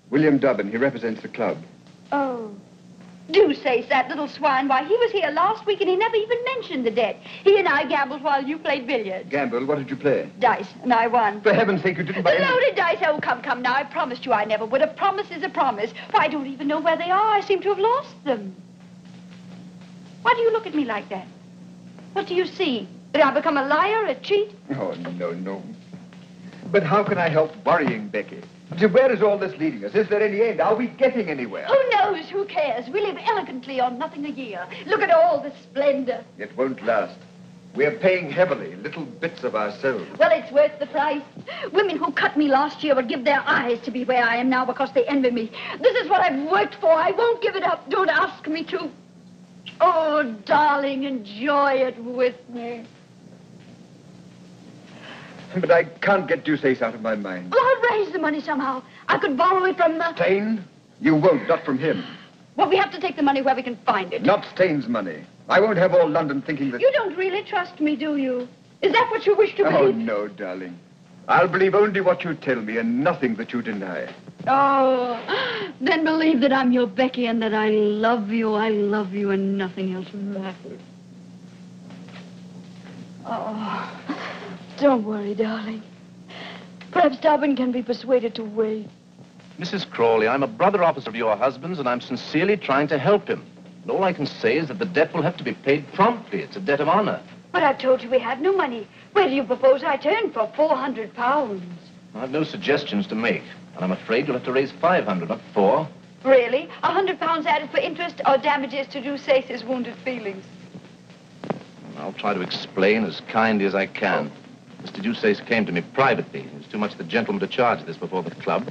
William Dobbin. He represents the club. Oh. Do say that little swine. Why, he was here last week and he never even mentioned the debt. He and I gambled while you played billiards. Gamble? What did you play? Dice, and I won. For heaven's sake, you didn't buy The any... loaded dice. Oh, come now. I promised you I never would. A promise is a promise. Why, I don't even know where they are. I seem to have lost them. Why do you look at me like that? What do you see? Did I become a liar, a cheat? Oh, no. But how can I help worrying, Becky? So where is all this leading us? Is there any end? Are we getting anywhere? Who knows? Who cares? We live elegantly on nothing a year. Look at all the splendor. It won't last. We're paying heavily, little bits of ourselves. Well, it's worth the price. Women who cut me last year would give their eyes to be where I am now because they envy me. This is what I've worked for. I won't give it up. Don't ask me to. Oh, darling, enjoy it with me. But I can't get Dusace out of my mind. Well, I'll raise the money somehow. I could borrow it from... Stain? You won't, not from him. Well, we have to take the money where we can find it. Not Stain's money. I won't have all London thinking that... You don't really trust me, do you? Is that what you wish to Oh, believe? no, darling. I'll believe only what you tell me and nothing that you deny. Oh, then believe that I'm your Becky and that I love you and nothing else matters. Oh, don't worry, darling. Perhaps Dobbin can be persuaded to wait. Mrs. Crawley, I'm a brother officer of your husband's, and I'm sincerely trying to help him. And all I can say is that the debt will have to be paid promptly. It's a debt of honor. But I've told you we have no money. Where do you propose I turn for 400 pounds? I've no suggestions to make, and I'm afraid you'll have to raise 500, not 4. Really? 100 pounds added for interest or damages to Dusace's wounded feelings? I'll try to explain as kindly as I can. Mr. Dusace came to me privately. He was too much the gentleman to charge this before the club.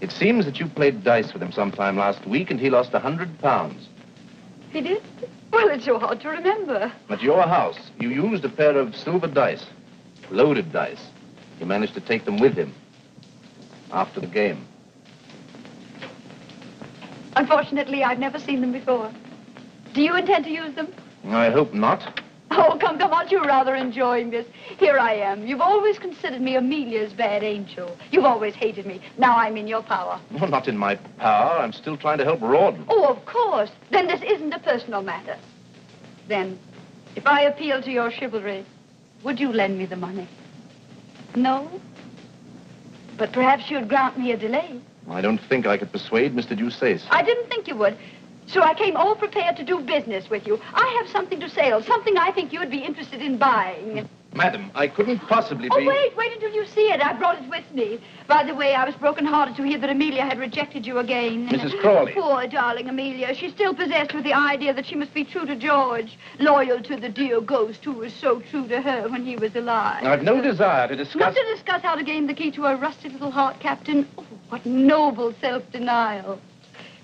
It seems that you played dice with him sometime last week, and he lost 100 pounds. He did? Well, it's so hard to remember. At your house, you used a pair of silver dice, loaded dice. He managed to take them with him after the game. Unfortunately, I've never seen them before. Do you intend to use them? I hope not. Oh, come, aren't you rather enjoying this? Here I am. You've always considered me Amelia's bad angel. You've always hated me. Now I'm in your power. Well, not in my power. I'm still trying to help Rawdon. Oh, of course. Then this isn't a personal matter. Then, if I appeal to your chivalry, would you lend me the money? No? But perhaps you'd grant me a delay. I don't think I could persuade Mr. Dusace. I didn't think you would. So I came all prepared to do business with you. I have something to sell, something I think you'd be interested in buying. Madam, I couldn't possibly Oh, be... wait until you see it. I brought it with me. By the way, I was broken-hearted to hear that Amelia had rejected you again. Mrs. Crawley. Poor darling Amelia. She's still possessed with the idea that she must be true to George, loyal to the dear ghost who was so true to her when he was alive. I've no desire to discuss... Not to discuss how to gain the key to her rusty little heart, Captain. Oh, what noble self-denial.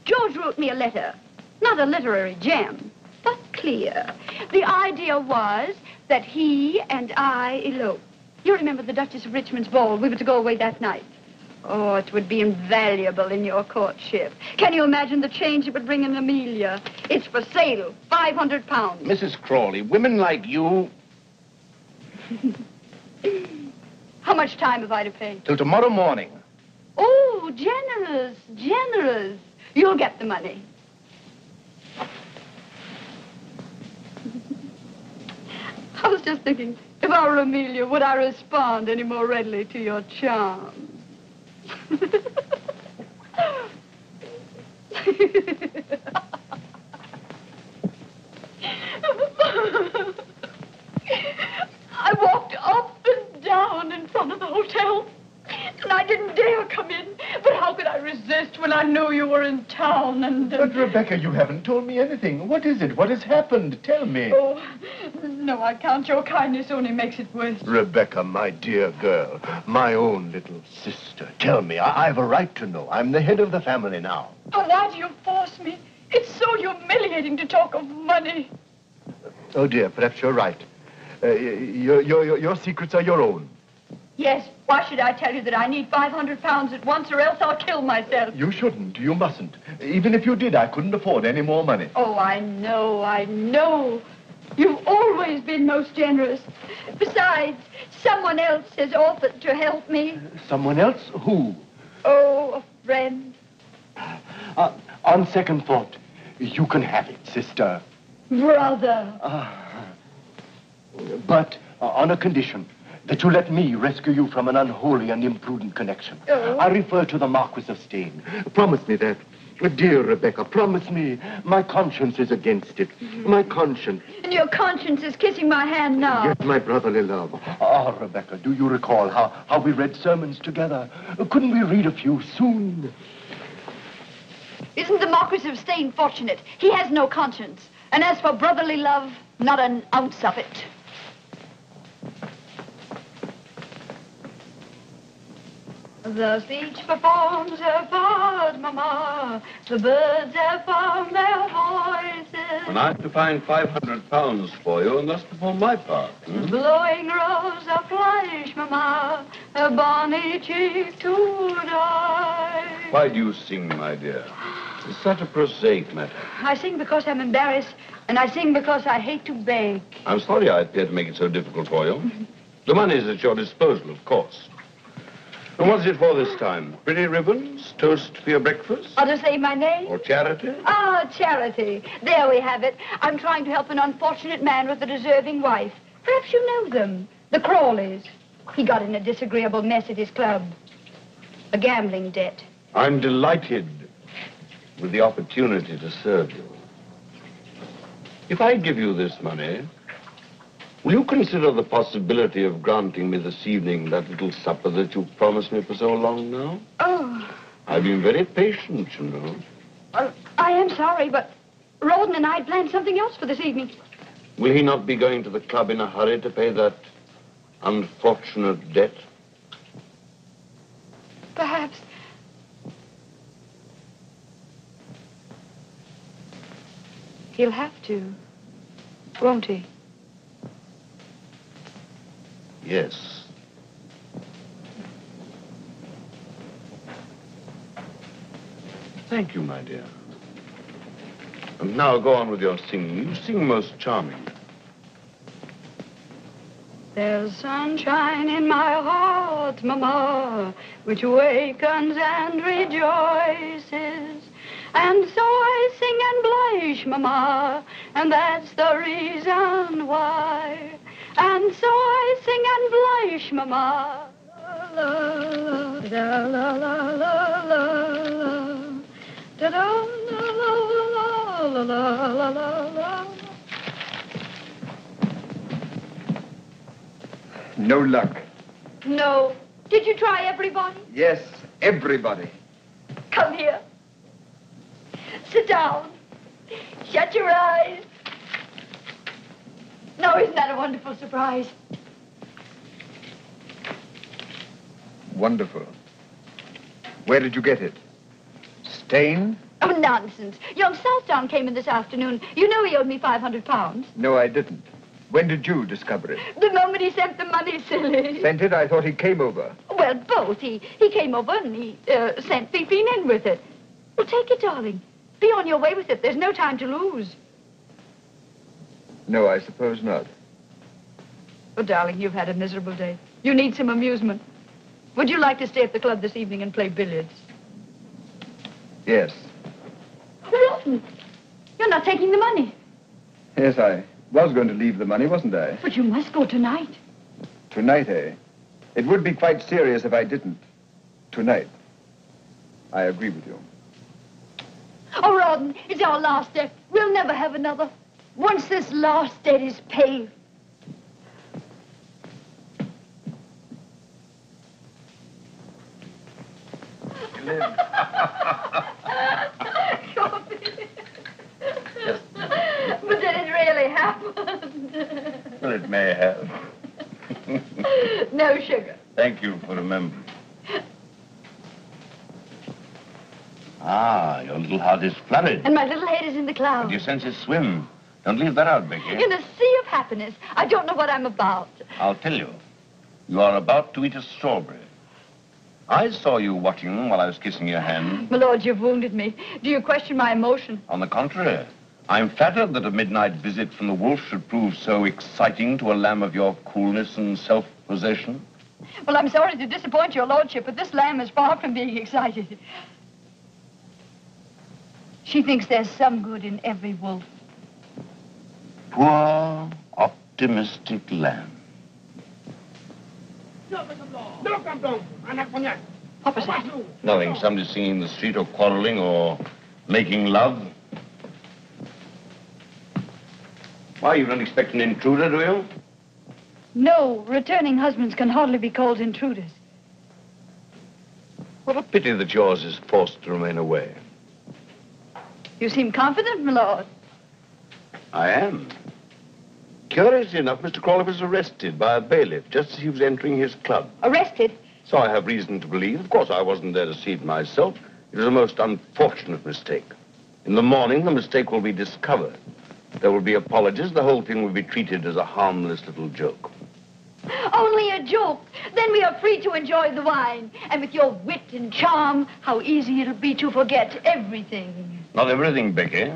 George wrote me a letter. Not a literary gem, but clear. The idea was that he and I elope. You remember the Duchess of Richmond's ball? We were to go away that night. Oh, it would be invaluable in your courtship. Can you imagine the change it would bring in Amelia? It's for sale, 500 pounds. Mrs. Crawley, women like you... How much time have I to pay? Till tomorrow morning. Oh, generous, generous. You'll get the money. I was just thinking, if I were Amelia, would I respond any more readily to your charms? I walked up and down in front of the hotel, and I didn't dare come in. But how could I resist when I knew you were in town and... But, Rebecca, you haven't told me anything. What is it? What has happened? Tell me. Oh, no, I can't. Your kindness only makes it worse. Rebecca, my dear girl, my own little sister, tell me. I've a right to know. I'm the head of the family now. Oh, why do you force me? It's so humiliating to talk of money. Oh, dear, perhaps you're right. Your secrets are your own. Yes, why should I tell you that I need 500 pounds at once, or else I'll kill myself? You shouldn't. You mustn't. Even if you did, I couldn't afford any more money. Oh, I know. You've always been most generous. Besides, someone else has offered to help me. Someone else? Who? Oh, a friend. On second thought, you can have it, sister. Brother. But on a condition, that you let me rescue you from an unholy and imprudent connection. Oh. I refer to the Marquis of Steyne. Promise me that. Dear Rebecca, promise me. My conscience is against it. My conscience. And your conscience is kissing my hand now. Yes, my brotherly love. Ah, Rebecca, do you recall how we read sermons together? Couldn't we read a few soon? Isn't the Marquis of Steyne fortunate? He has no conscience. And as for brotherly love, not an ounce of it. Thus each performs her part, Mama. The birds have found their voices. And I'm to find 500 pounds for you and thus perform my part. Blowing rose of flesh, Mama. Her bonny cheek to die. Why do you sing, my dear? It's such a prosaic matter. I sing because I'm embarrassed, and I sing because I hate to beg. I'm sorry I appear to make it so difficult for you. The money is at your disposal, of course. And what's it for this time? Pretty ribbons? Toast for your breakfast? Or to say my name? Or charity? Ah, charity. There we have it. I'm trying to help an unfortunate man with a deserving wife. Perhaps you know them. The Crawleys. He got in a disagreeable mess at his club. A gambling debt. I'm delighted with the opportunity to serve you. If I give you this money, will you consider the possibility of granting me this evening that little supper that you've promised me for so long now? Oh. I've been very patient, you know. I am sorry, but Rawdon and I had planned something else for this evening. Will he not be going to the club in a hurry to pay that unfortunate debt? Perhaps. He'll have to, won't he? Yes. Thank you, my dear. And now go on with your singing. You sing most charming. There's sunshine in my heart, Mama, which wakens and rejoices. And so I sing and blush, Mama, and that's the reason why. And so I sing and blush, Mama. La, la, la, la, la, la, la. Da, da, la, la, la, la, la, la, la. No luck. No. Did you try everybody? Yes, everybody. Come here. Sit down. Shut your eyes. Now, isn't that a wonderful surprise? Wonderful. Where did you get it? Steyne? Oh, nonsense. Young Southdown came in this afternoon. You know he owed me 500 pounds. No, I didn't. When did you discover it? The moment he sent the money, silly. Sent it? I thought he came over. Well, both. He came over and he sent Fifine in with it. Well, take it, darling. Be on your way with it. There's no time to lose. No, I suppose not. Oh, darling, you've had a miserable day. You need some amusement. Would you like to stay at the club this evening and play billiards? Yes. Rotten. You're not taking the money. Yes, I was going to leave the money, wasn't I? But you must go tonight. Tonight, eh? It would be quite serious if I didn't. Tonight. I agree with you. Oh, Rawdon, it's our last debt. We'll never have another. Once this last debt is paid. But did it really happen? Well, it may have. No sugar. Thank you for remembering. Ah, your little heart is flooded. And my little head is in the And clouds. your senses swim. Don't leave that out, Becky. In a sea of happiness. I don't know what I'm about. I'll tell you. You are about to eat a strawberry. I saw you watching them while I was kissing your hand. My lord, you've wounded me. Do you question my emotion? On the contrary, I'm flattered that a midnight visit from the wolf should prove so exciting to a lamb of your coolness and self-possession. Well, I'm sorry to disappoint your lordship, but this lamb is far from being excited. She thinks there's some good in every wolf. Poor, optimistic lamb. What was that? Nothing. Somebody singing in the street or quarreling or making love. Why, you don't expect an intruder, do you? No, returning husbands can hardly be called intruders. What a pity that yours is forced to remain away. You seem confident, my lord. I am. Curiously enough, Mr. Crawley was arrested by a bailiff just as he was entering his club. Arrested? So I have reason to believe. Of course, I wasn't there to see it myself. It was a most unfortunate mistake. In the morning, the mistake will be discovered. There will be apologies. The whole thing will be treated as a harmless little joke. Only a joke. Then we are free to enjoy the wine. And with your wit and charm, how easy it'll be to forget everything. Not everything, Becky.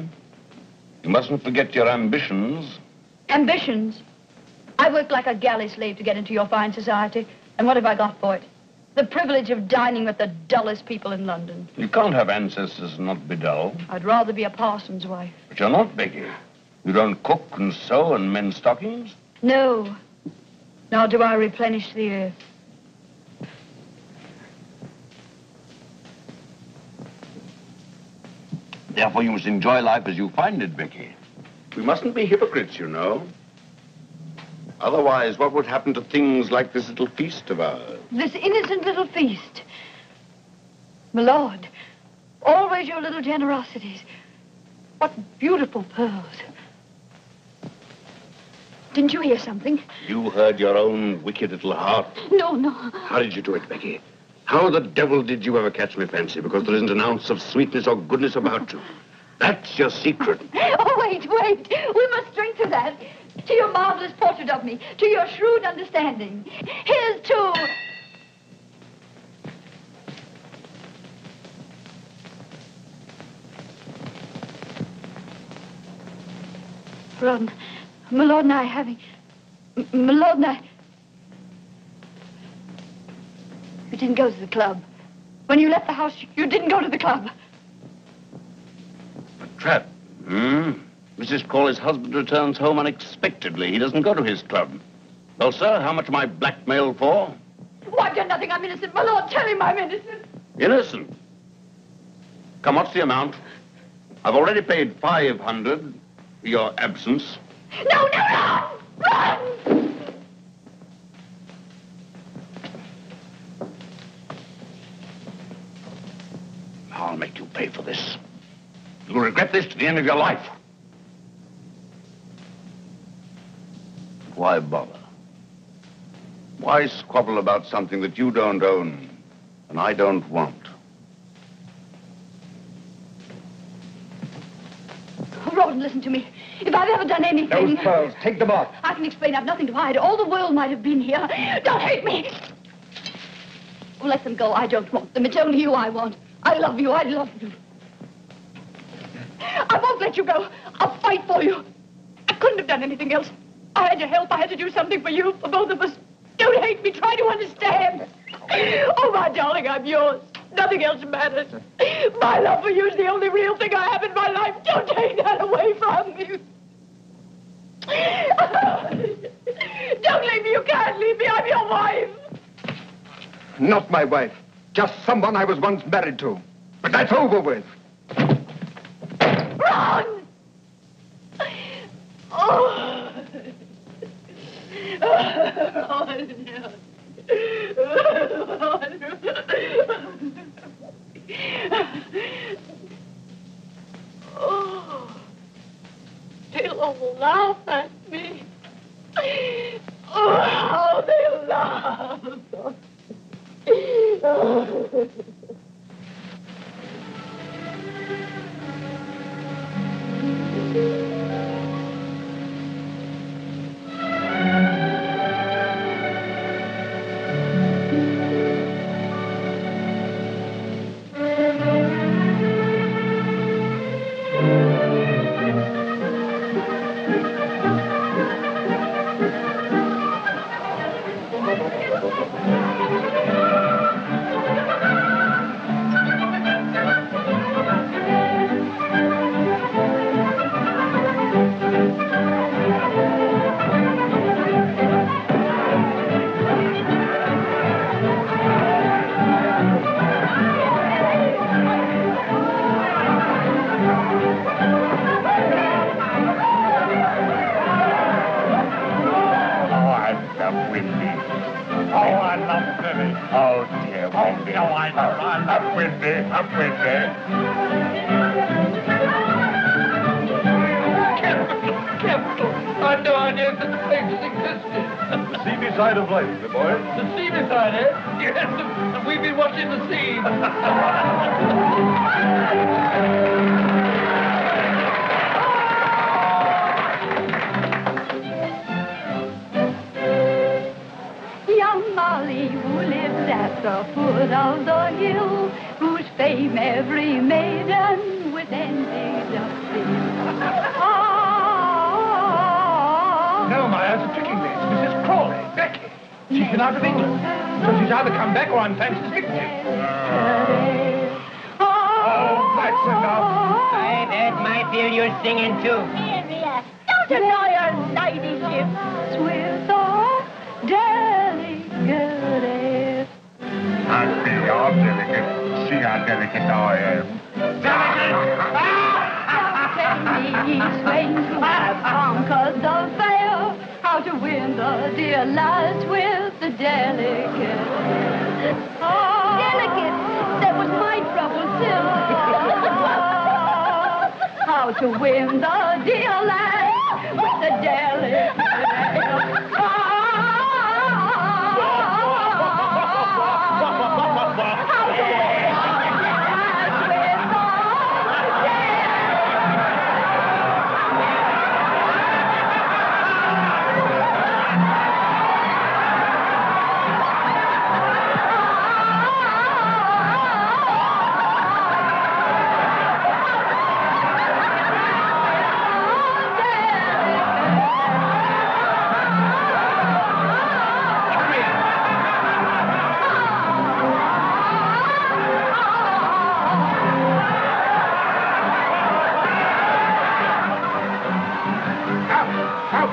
You mustn't forget your ambitions. Ambitions? I worked like a galley slave to get into your fine society. And what have I got for it? The privilege of dining with the dullest people in London. You can't have ancestors and not be dull. I'd rather be a parson's wife. But you're not, Becky. You don't cook and sew and mend stockings? No. Nor do I replenish the earth. Therefore, you must enjoy life as you find it, Becky. We mustn't be hypocrites, you know. Otherwise, what would happen to things like this little feast of ours? This innocent little feast. My lord, always your little generosities. What beautiful pearls. Didn't you hear something? You heard your own wicked little heart. No, no. How did you do it, Becky? How the devil did you ever catch me fancy? Because there isn't an ounce of sweetness or goodness about you. That's your secret. Oh, wait. We must drink to that. To your marvelous portrait of me. To your shrewd understanding. Here's to... Ron, my lord and I having... My lord and I... You didn't go to the club. When you left the house, you didn't go to the club. A trap. Mrs. Crawley's husband returns home unexpectedly. He doesn't go to his club. Well, sir, how much am I blackmailed for? Oh, I've done nothing. I'm innocent. My lord, tell him I'm innocent. Innocent? Come, what's the amount? I've already paid 500 for your absence. No, run! I'll make you pay for this. You'll regret this to the end of your life. Why bother? Why squabble about something that you don't own and I don't want? Rawdon, listen to me. If I've ever done anything... Those pearls, take them off. I can explain. I've nothing to hide. All the world might have been here. Don't hate me. Oh, let them go. I don't want them. It's only you I want. I love you. I love you. I won't let you go. I'll fight for you. I couldn't have done anything else. I had to help. I had to do something for you, for both of us. Don't hate me. Try to understand. Oh, my darling, I'm yours. Nothing else matters. My love for you is the only real thing I have in my life. Don't take that away from me. Don't leave me. You can't leave me. I'm your wife. Not my wife. Just someone I was once married to. But that's over with. Run! Oh. Oh, no. Oh. They'll all laugh at me. Oh, how they'll laugh. Oh. Oh, dear, won't be a while. Up with me, up with me. Capital. I had no idea that the places existed. The seamy side of life, my boy. The seamy side, eh? Yes, and we've been watching the sea. Young Molly, who lives at the foot of the hill, whose fame every maiden with envy doth fill. No, my eyes are tricking me. It's Mrs. Crawley, Becky. She's been out of England. So she's either come back or I'm fancy's victim. Oh, that's enough. I've had my fill you're singing too. Amelia, don't annoy her ladyship with the delicate. I see you're delicate. See how delicate I am. Tell me, swains who have conquered the fair, how to win the dear lads with the delicate. Oh, delicate, that was my trouble too. How to win the dear lads with the delicate.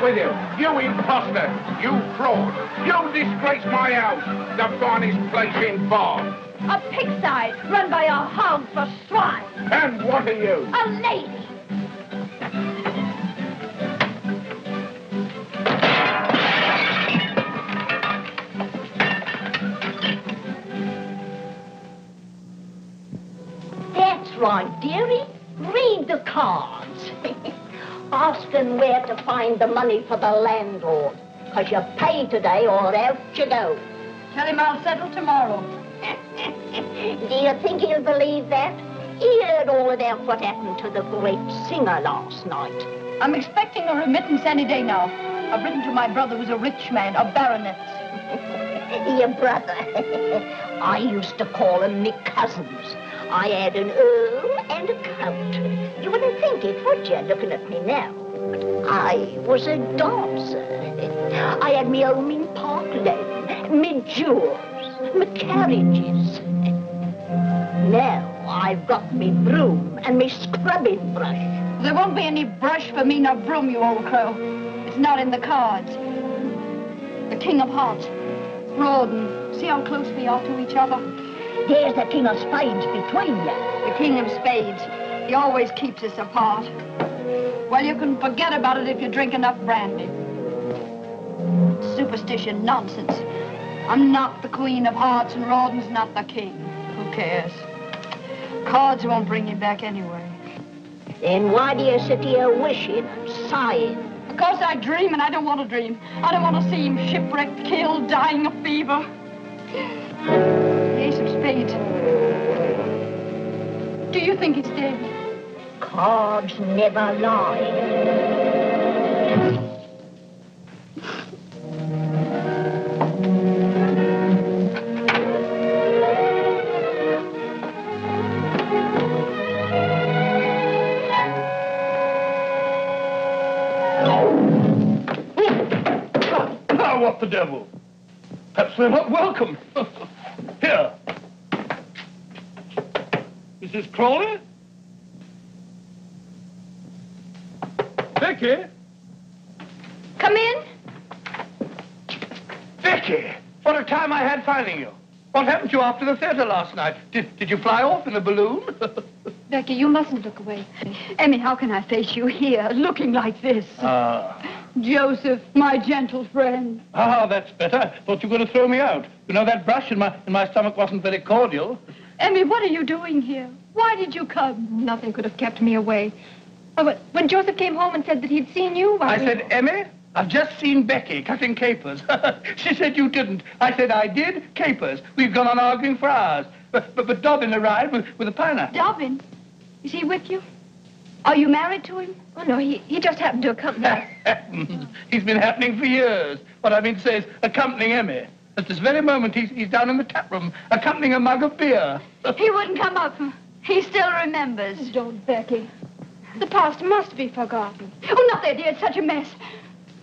With you. You imposter. You fraud. You disgrace my house. The finest place in Bath. A pigsty run by a hog for swine. And what are you? A lady. That's right, dearie. Read the cards. Ask them where to find the money for the landlord. Because you pay today or out you go. Tell him I'll settle tomorrow. Do you think he'll believe that? He heard all about what happened to the great singer last night. I'm expecting a remittance any day now. I've written to my brother who's a rich man, a baronet. Your brother. I used to call them me cousins. I had an earl and a count. You wouldn't think it, would you, looking at me now? But I was a dancer. I had me home in Park Lane, me jewels, me carriages. Now I've got me broom and me scrubbing brush. There won't be any brush for me nor broom, you old crow. It's not in the cards. The King of Hearts, Rawdon. See how close we are to each other? There's the King of Spades between you. The King of Spades. He always keeps us apart. Well, you can forget about it if you drink enough brandy. Superstition, nonsense. I'm not the Queen of Hearts and Rawdon's not the King. Who cares? Cards won't bring you back anyway. Then why do you sit here wishing and sighing? Because I dream and I don't want to dream. I don't want to see him shipwrecked, killed, dying of fever. The Ace of Spades. Do you think he's dead? Cards never lie. Now, what the devil? Perhaps they're not welcome. Here. Mrs. Crawley? Becky? Come in. Becky! What a time I had finding you. What happened to you after the theater last night? Did you fly off in a balloon? Becky, you mustn't look away. Emmy, how can I face you here, looking like this? Joseph, my gentle friend. Ah, that's better. Thought you were going to throw me out. You know, that brush in my stomach wasn't very cordial. Emmy, what are you doing here? Why did you come? Nothing could have kept me away. Oh, but when Joseph came home and said that he'd seen you... I said, Emmy, I've just seen Becky cutting capers. She said you didn't. I said I did. Capers. We've gone on arguing for hours. But Dobbin arrived with a pineapple. Dobbin? Is he with you? Are you married to him? Oh, no, he just happened to accompany us. He's been happening for years. What I mean to say is accompanying Emmy. At this very moment, he's down in the tap room, accompanying a mug of beer. He wouldn't come up. He still remembers. Don't, Becky. The past must be forgotten. Oh, not that, dear. It's such a mess.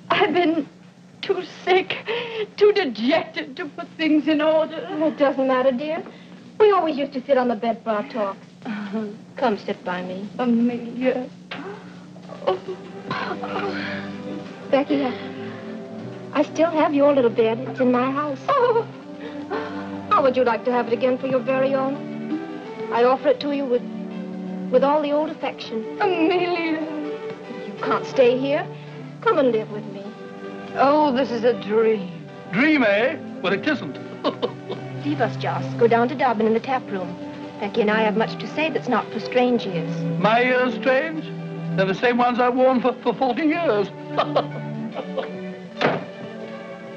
I've been too sick, too dejected to put things in order. Oh, it doesn't matter, dear. We always used to sit on the bed for our talks. Come sit by me. Amelia. Oh. Becky, I still have your little bed. It's in my house. Oh. How would you like to have it again for your very own? I offer it to you with all the old affection. Amelia. You can't stay here. Come and live with me. Oh, this is a dream. Dream, eh? Well, it isn't. Leave us, Joss. Go down to Dobbin in the tap room. Becky and I have much to say that's not for strange ears. My ears strange? They're the same ones I've worn for 40 years.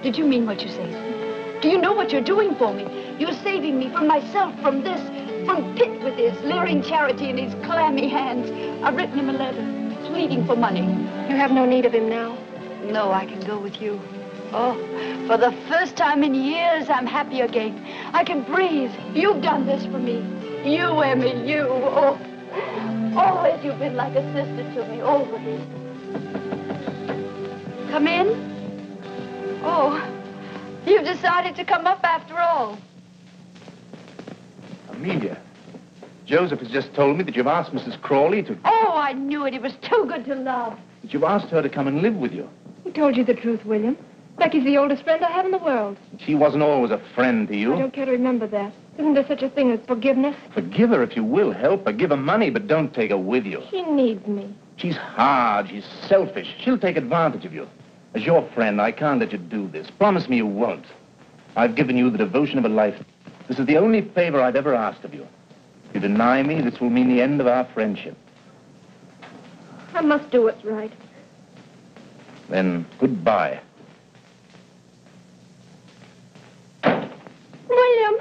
Did you mean what you say? Do you know what you're doing for me? You're saving me from myself, from this, from Pitt with his leering charity in his clammy hands. I've written him a letter, pleading for money. You have no need of him now. No, I can go with you. Oh, for the first time in years, I'm happy again. I can breathe. You've done this for me. You, Emmy, you. Oh, always you've been like a sister to me, always. Come in. Oh, you've decided to come up after all. Amelia, Joseph has just told me that you've asked Mrs. Crawley to... Oh, I knew it. It was too good to love. that you've asked her to come and live with you. Who told you the truth, William? Becky's the oldest friend I have in the world. She wasn't always a friend to you. I don't care to remember that. Isn't there such a thing as forgiveness? Forgive her if you will. Help her. Give her money, but don't take her with you. She needs me. She's hard. She's selfish. She'll take advantage of you. As your friend, I can't let you do this. Promise me you won't. I've given you the devotion of a life. This is the only favor I've ever asked of you. If you deny me, this will mean the end of our friendship. I must do what's right. Then, goodbye. William!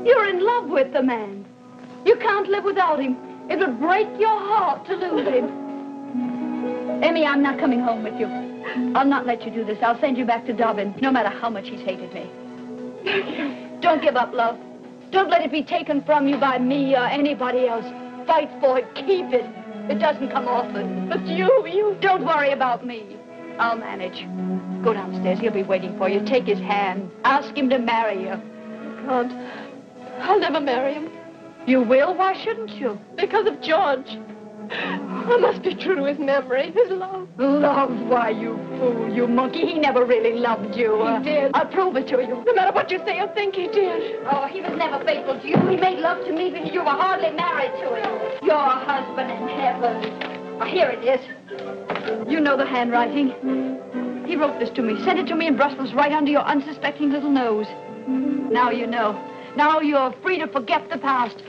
You're in love with the man. You can't live without him. It would break your heart to lose him. Emmy, I'm not coming home with you. I'll not let you do this. I'll send you back to Dobbin, no matter how much he's hated me. Don't give up, love. Don't let it be taken from you by me or anybody else. Fight for it. Keep it. It doesn't come often. But you don't worry about me. I'll manage. Go downstairs. He'll be waiting for you. Take his hand. Ask him to marry you. I can't. I'll never marry him. You will? Why shouldn't you? Because of George. I must be true to his memory, his love. Love? Why, you fool, you monkey. He never really loved you. He did. I'll prove it to you. No matter what you say or think, he did. Oh, he was never faithful to you. He made love to me, but you were hardly married to him. Your husband in heaven. Oh, here it is. You know the handwriting. He wrote this to me, sent it to me in Brussels right under your unsuspecting little nose. Now you know. Now you're free to forget the past.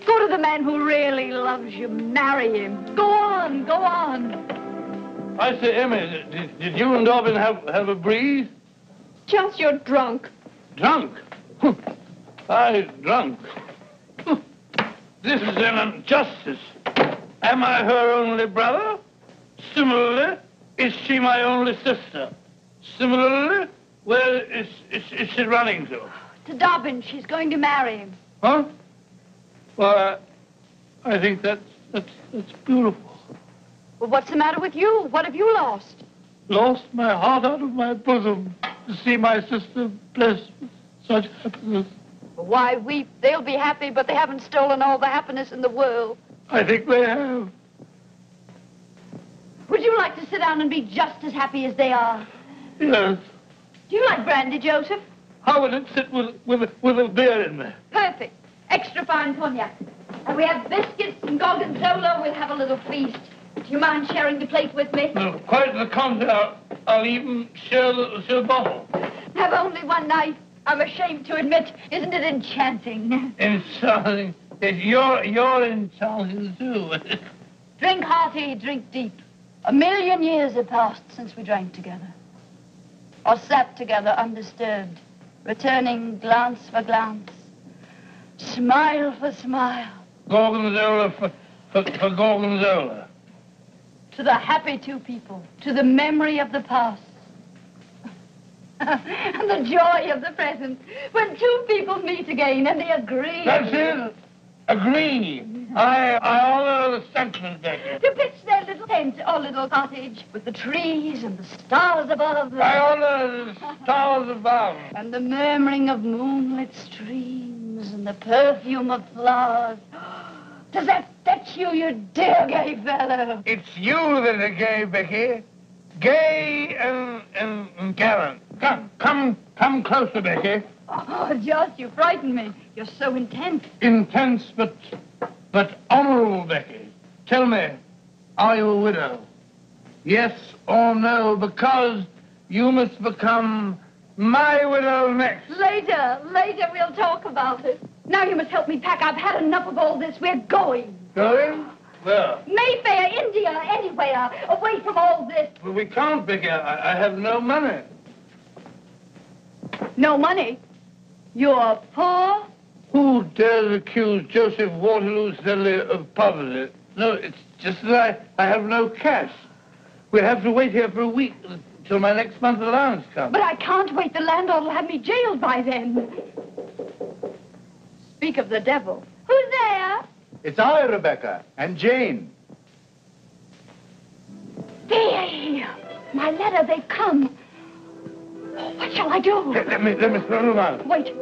Go to the man who really loves you. Marry him. Go on, go on. I say, Emmy, did you and Dobbin have a breeze? Just you're drunk. Drunk? I drunk. This is an injustice. Am I her only brother? Similarly, is she my only sister? Similarly, where is she running to? To Dobbin. She's going to marry him. Huh? Well, I think that's beautiful. Well, what's the matter with you? What have you lost? Lost my heart out of my bosom to see my sister blessed with such happiness. Why weep? They'll be happy, but they haven't stolen all the happiness in the world. I think they have. Would you like to sit down and be just as happy as they are? Yes. Do you like brandy, Joseph? How would it sit with a beer in there? Perfect. Extra fine cognac. And we have biscuits and gorgonzola. We'll have a little feast. Do you mind sharing the plate with me? No, quite the contrary. I'll even share the bottle. Have only one knife. I'm ashamed to admit. Isn't it enchanting? Enchanting. You're enchanting, too. Drink hearty, drink deep. 1,000,000 years have passed since we drank together. Or sat together undisturbed, returning glance for glance, smile for smile. Gorgonzola for gorgonzola. To the happy two people, to the memory of the past. And the joy of the present, when two people meet again and they agree. That's it. Agree. I honor the sentiment, Becky. To pitch their little tent or little cottage with the trees and the stars above. I honor the stars above. And the murmuring of moonlit streams and the perfume of flowers. Does that fetch you, you dear gay fellow? It's you that are gay, Becky. Gay and gallant. Come closer, Becky. Oh, Joss, you frighten me. You're so intense. Intense, but honorable, Becky. Tell me, are you a widow? Yes or no, because you must become my widow next. Later we'll talk about it. Now you must help me pack. I've had enough of all this. We're going. Going? Where? Mayfair, India, anywhere. Away from all this. Well, we can't, Becky. I have no money. No money? You're poor? Who dares accuse Joseph Waterloo steadily of poverty? No, it's just that I have no cash. We'll have to wait here for a week till my next month's allowance comes. But I can't wait. The landlord will have me jailed by then. Speak of the devil. Who's there? It's I, Rebecca, and Jane. They, my letter, they've come. Oh, what shall I do? Let me throw them out. Wait.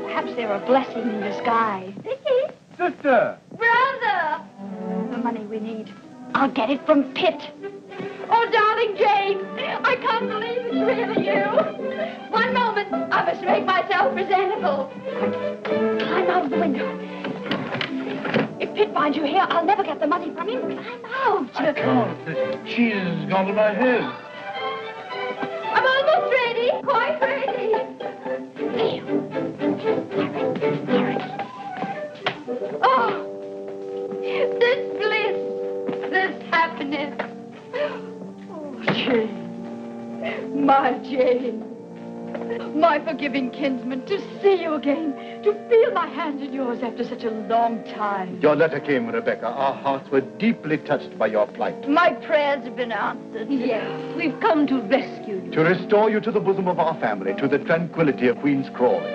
Perhaps they're a blessing in disguise. Sister! Brother! The money we need. I'll get it from Pitt. Oh, darling Jane, I can't believe it's really you. One moment, I must make myself presentable. Climb out of the window. If Pitt finds you here, I'll never get the money from him. Climb out. I can't. The cheese has gone to my head. I'm almost ready. Quite ready. Oh, this bliss, this happiness. Oh, Jane, my Jane, my forgiving kinsman, to see you again, to feel my hand in yours after such a long time. Your letter came, Rebecca. Our hearts were deeply touched by your plight. My prayers have been answered. Yes, we've come to rescue you. To restore you to the bosom of our family, to the tranquility of Queen's Crawley.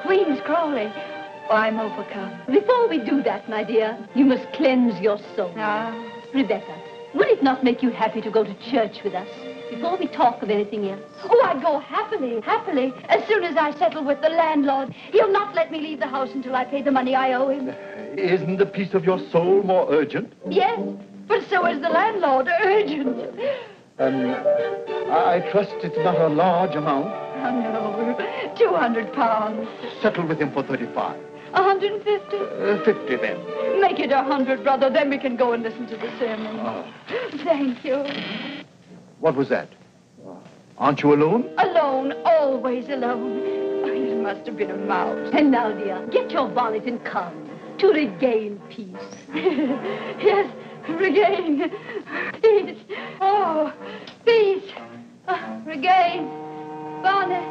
Queen's Crawley. Oh, I'm overcome. Before we do that, my dear, you must cleanse your soul. Ah. Rebecca, would it not make you happy to go to church with us before we talk of anything else? Oh, I'd go happily, happily. As soon as I settle with the landlord, he'll not let me leave the house until I pay the money I owe him. Isn't the peace of your soul more urgent? Yes, but so is the landlord. Urgent. I trust it's not a large amount. Oh, no. 200 pounds. Settle with him for 35. 150? 50 then. Make it 100, brother. Then we can go and listen to the sermon. Oh. Thank you. What was that? Aren't you alone? Alone, always alone. It must have been a mouse. And now, dear, get your bonnet and come to regain peace. Yes, regain. Peace. Oh, peace. Regain. Bonnet.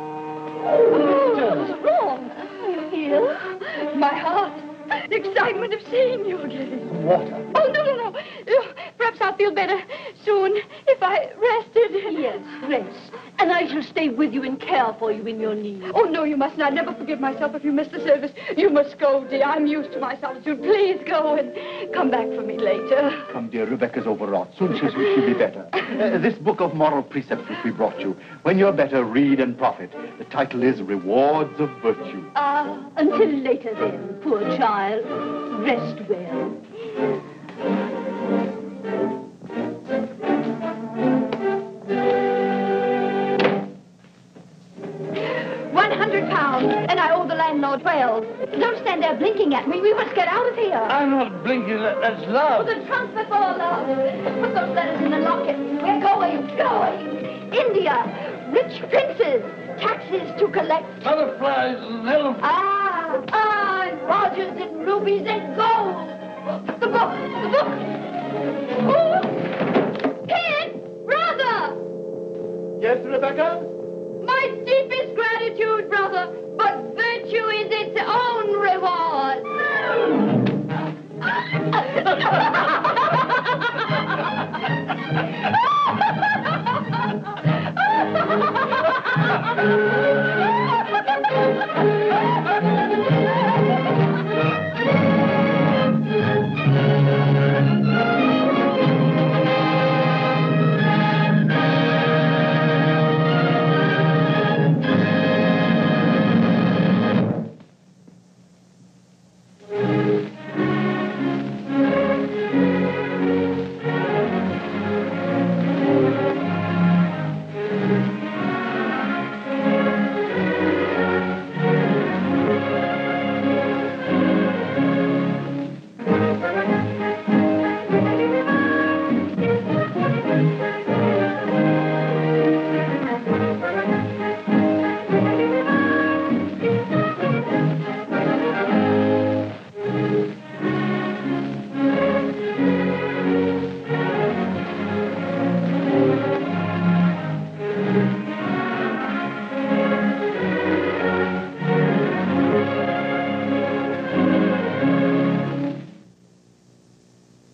Oh, what's wrong? You ill? My heart. The excitement of seeing you again. Water. Oh, no. Perhaps I'll feel better soon if I rested. Yes, rest. And I shall stay with you and care for you in your need. Oh, no, you mustn't. I'd never forgive myself if you missed the service. You must go, dear. I'm used to my solitude. Please go and come back for me later. Come, dear, Rebecca's overwrought. Soon she'll be better. This book of moral precepts which we brought you. When you're better, read and profit. The title is Rewards of Virtue. Until later then, poor child. Rest well. £100, and I owe the landlord 12. Don't stand there blinking at me. We must get out of here. I'm not blinking. That's love. Put the trunk before love. Put those letters in the locket. We're going. India. Rich princes. Taxes to collect. Butterflies and elephants. And Rogers and rubies and gold. The book. Oh, Kid! Brother! Yes, Rebecca? My deepest gratitude, brother, but virtue is its own reward.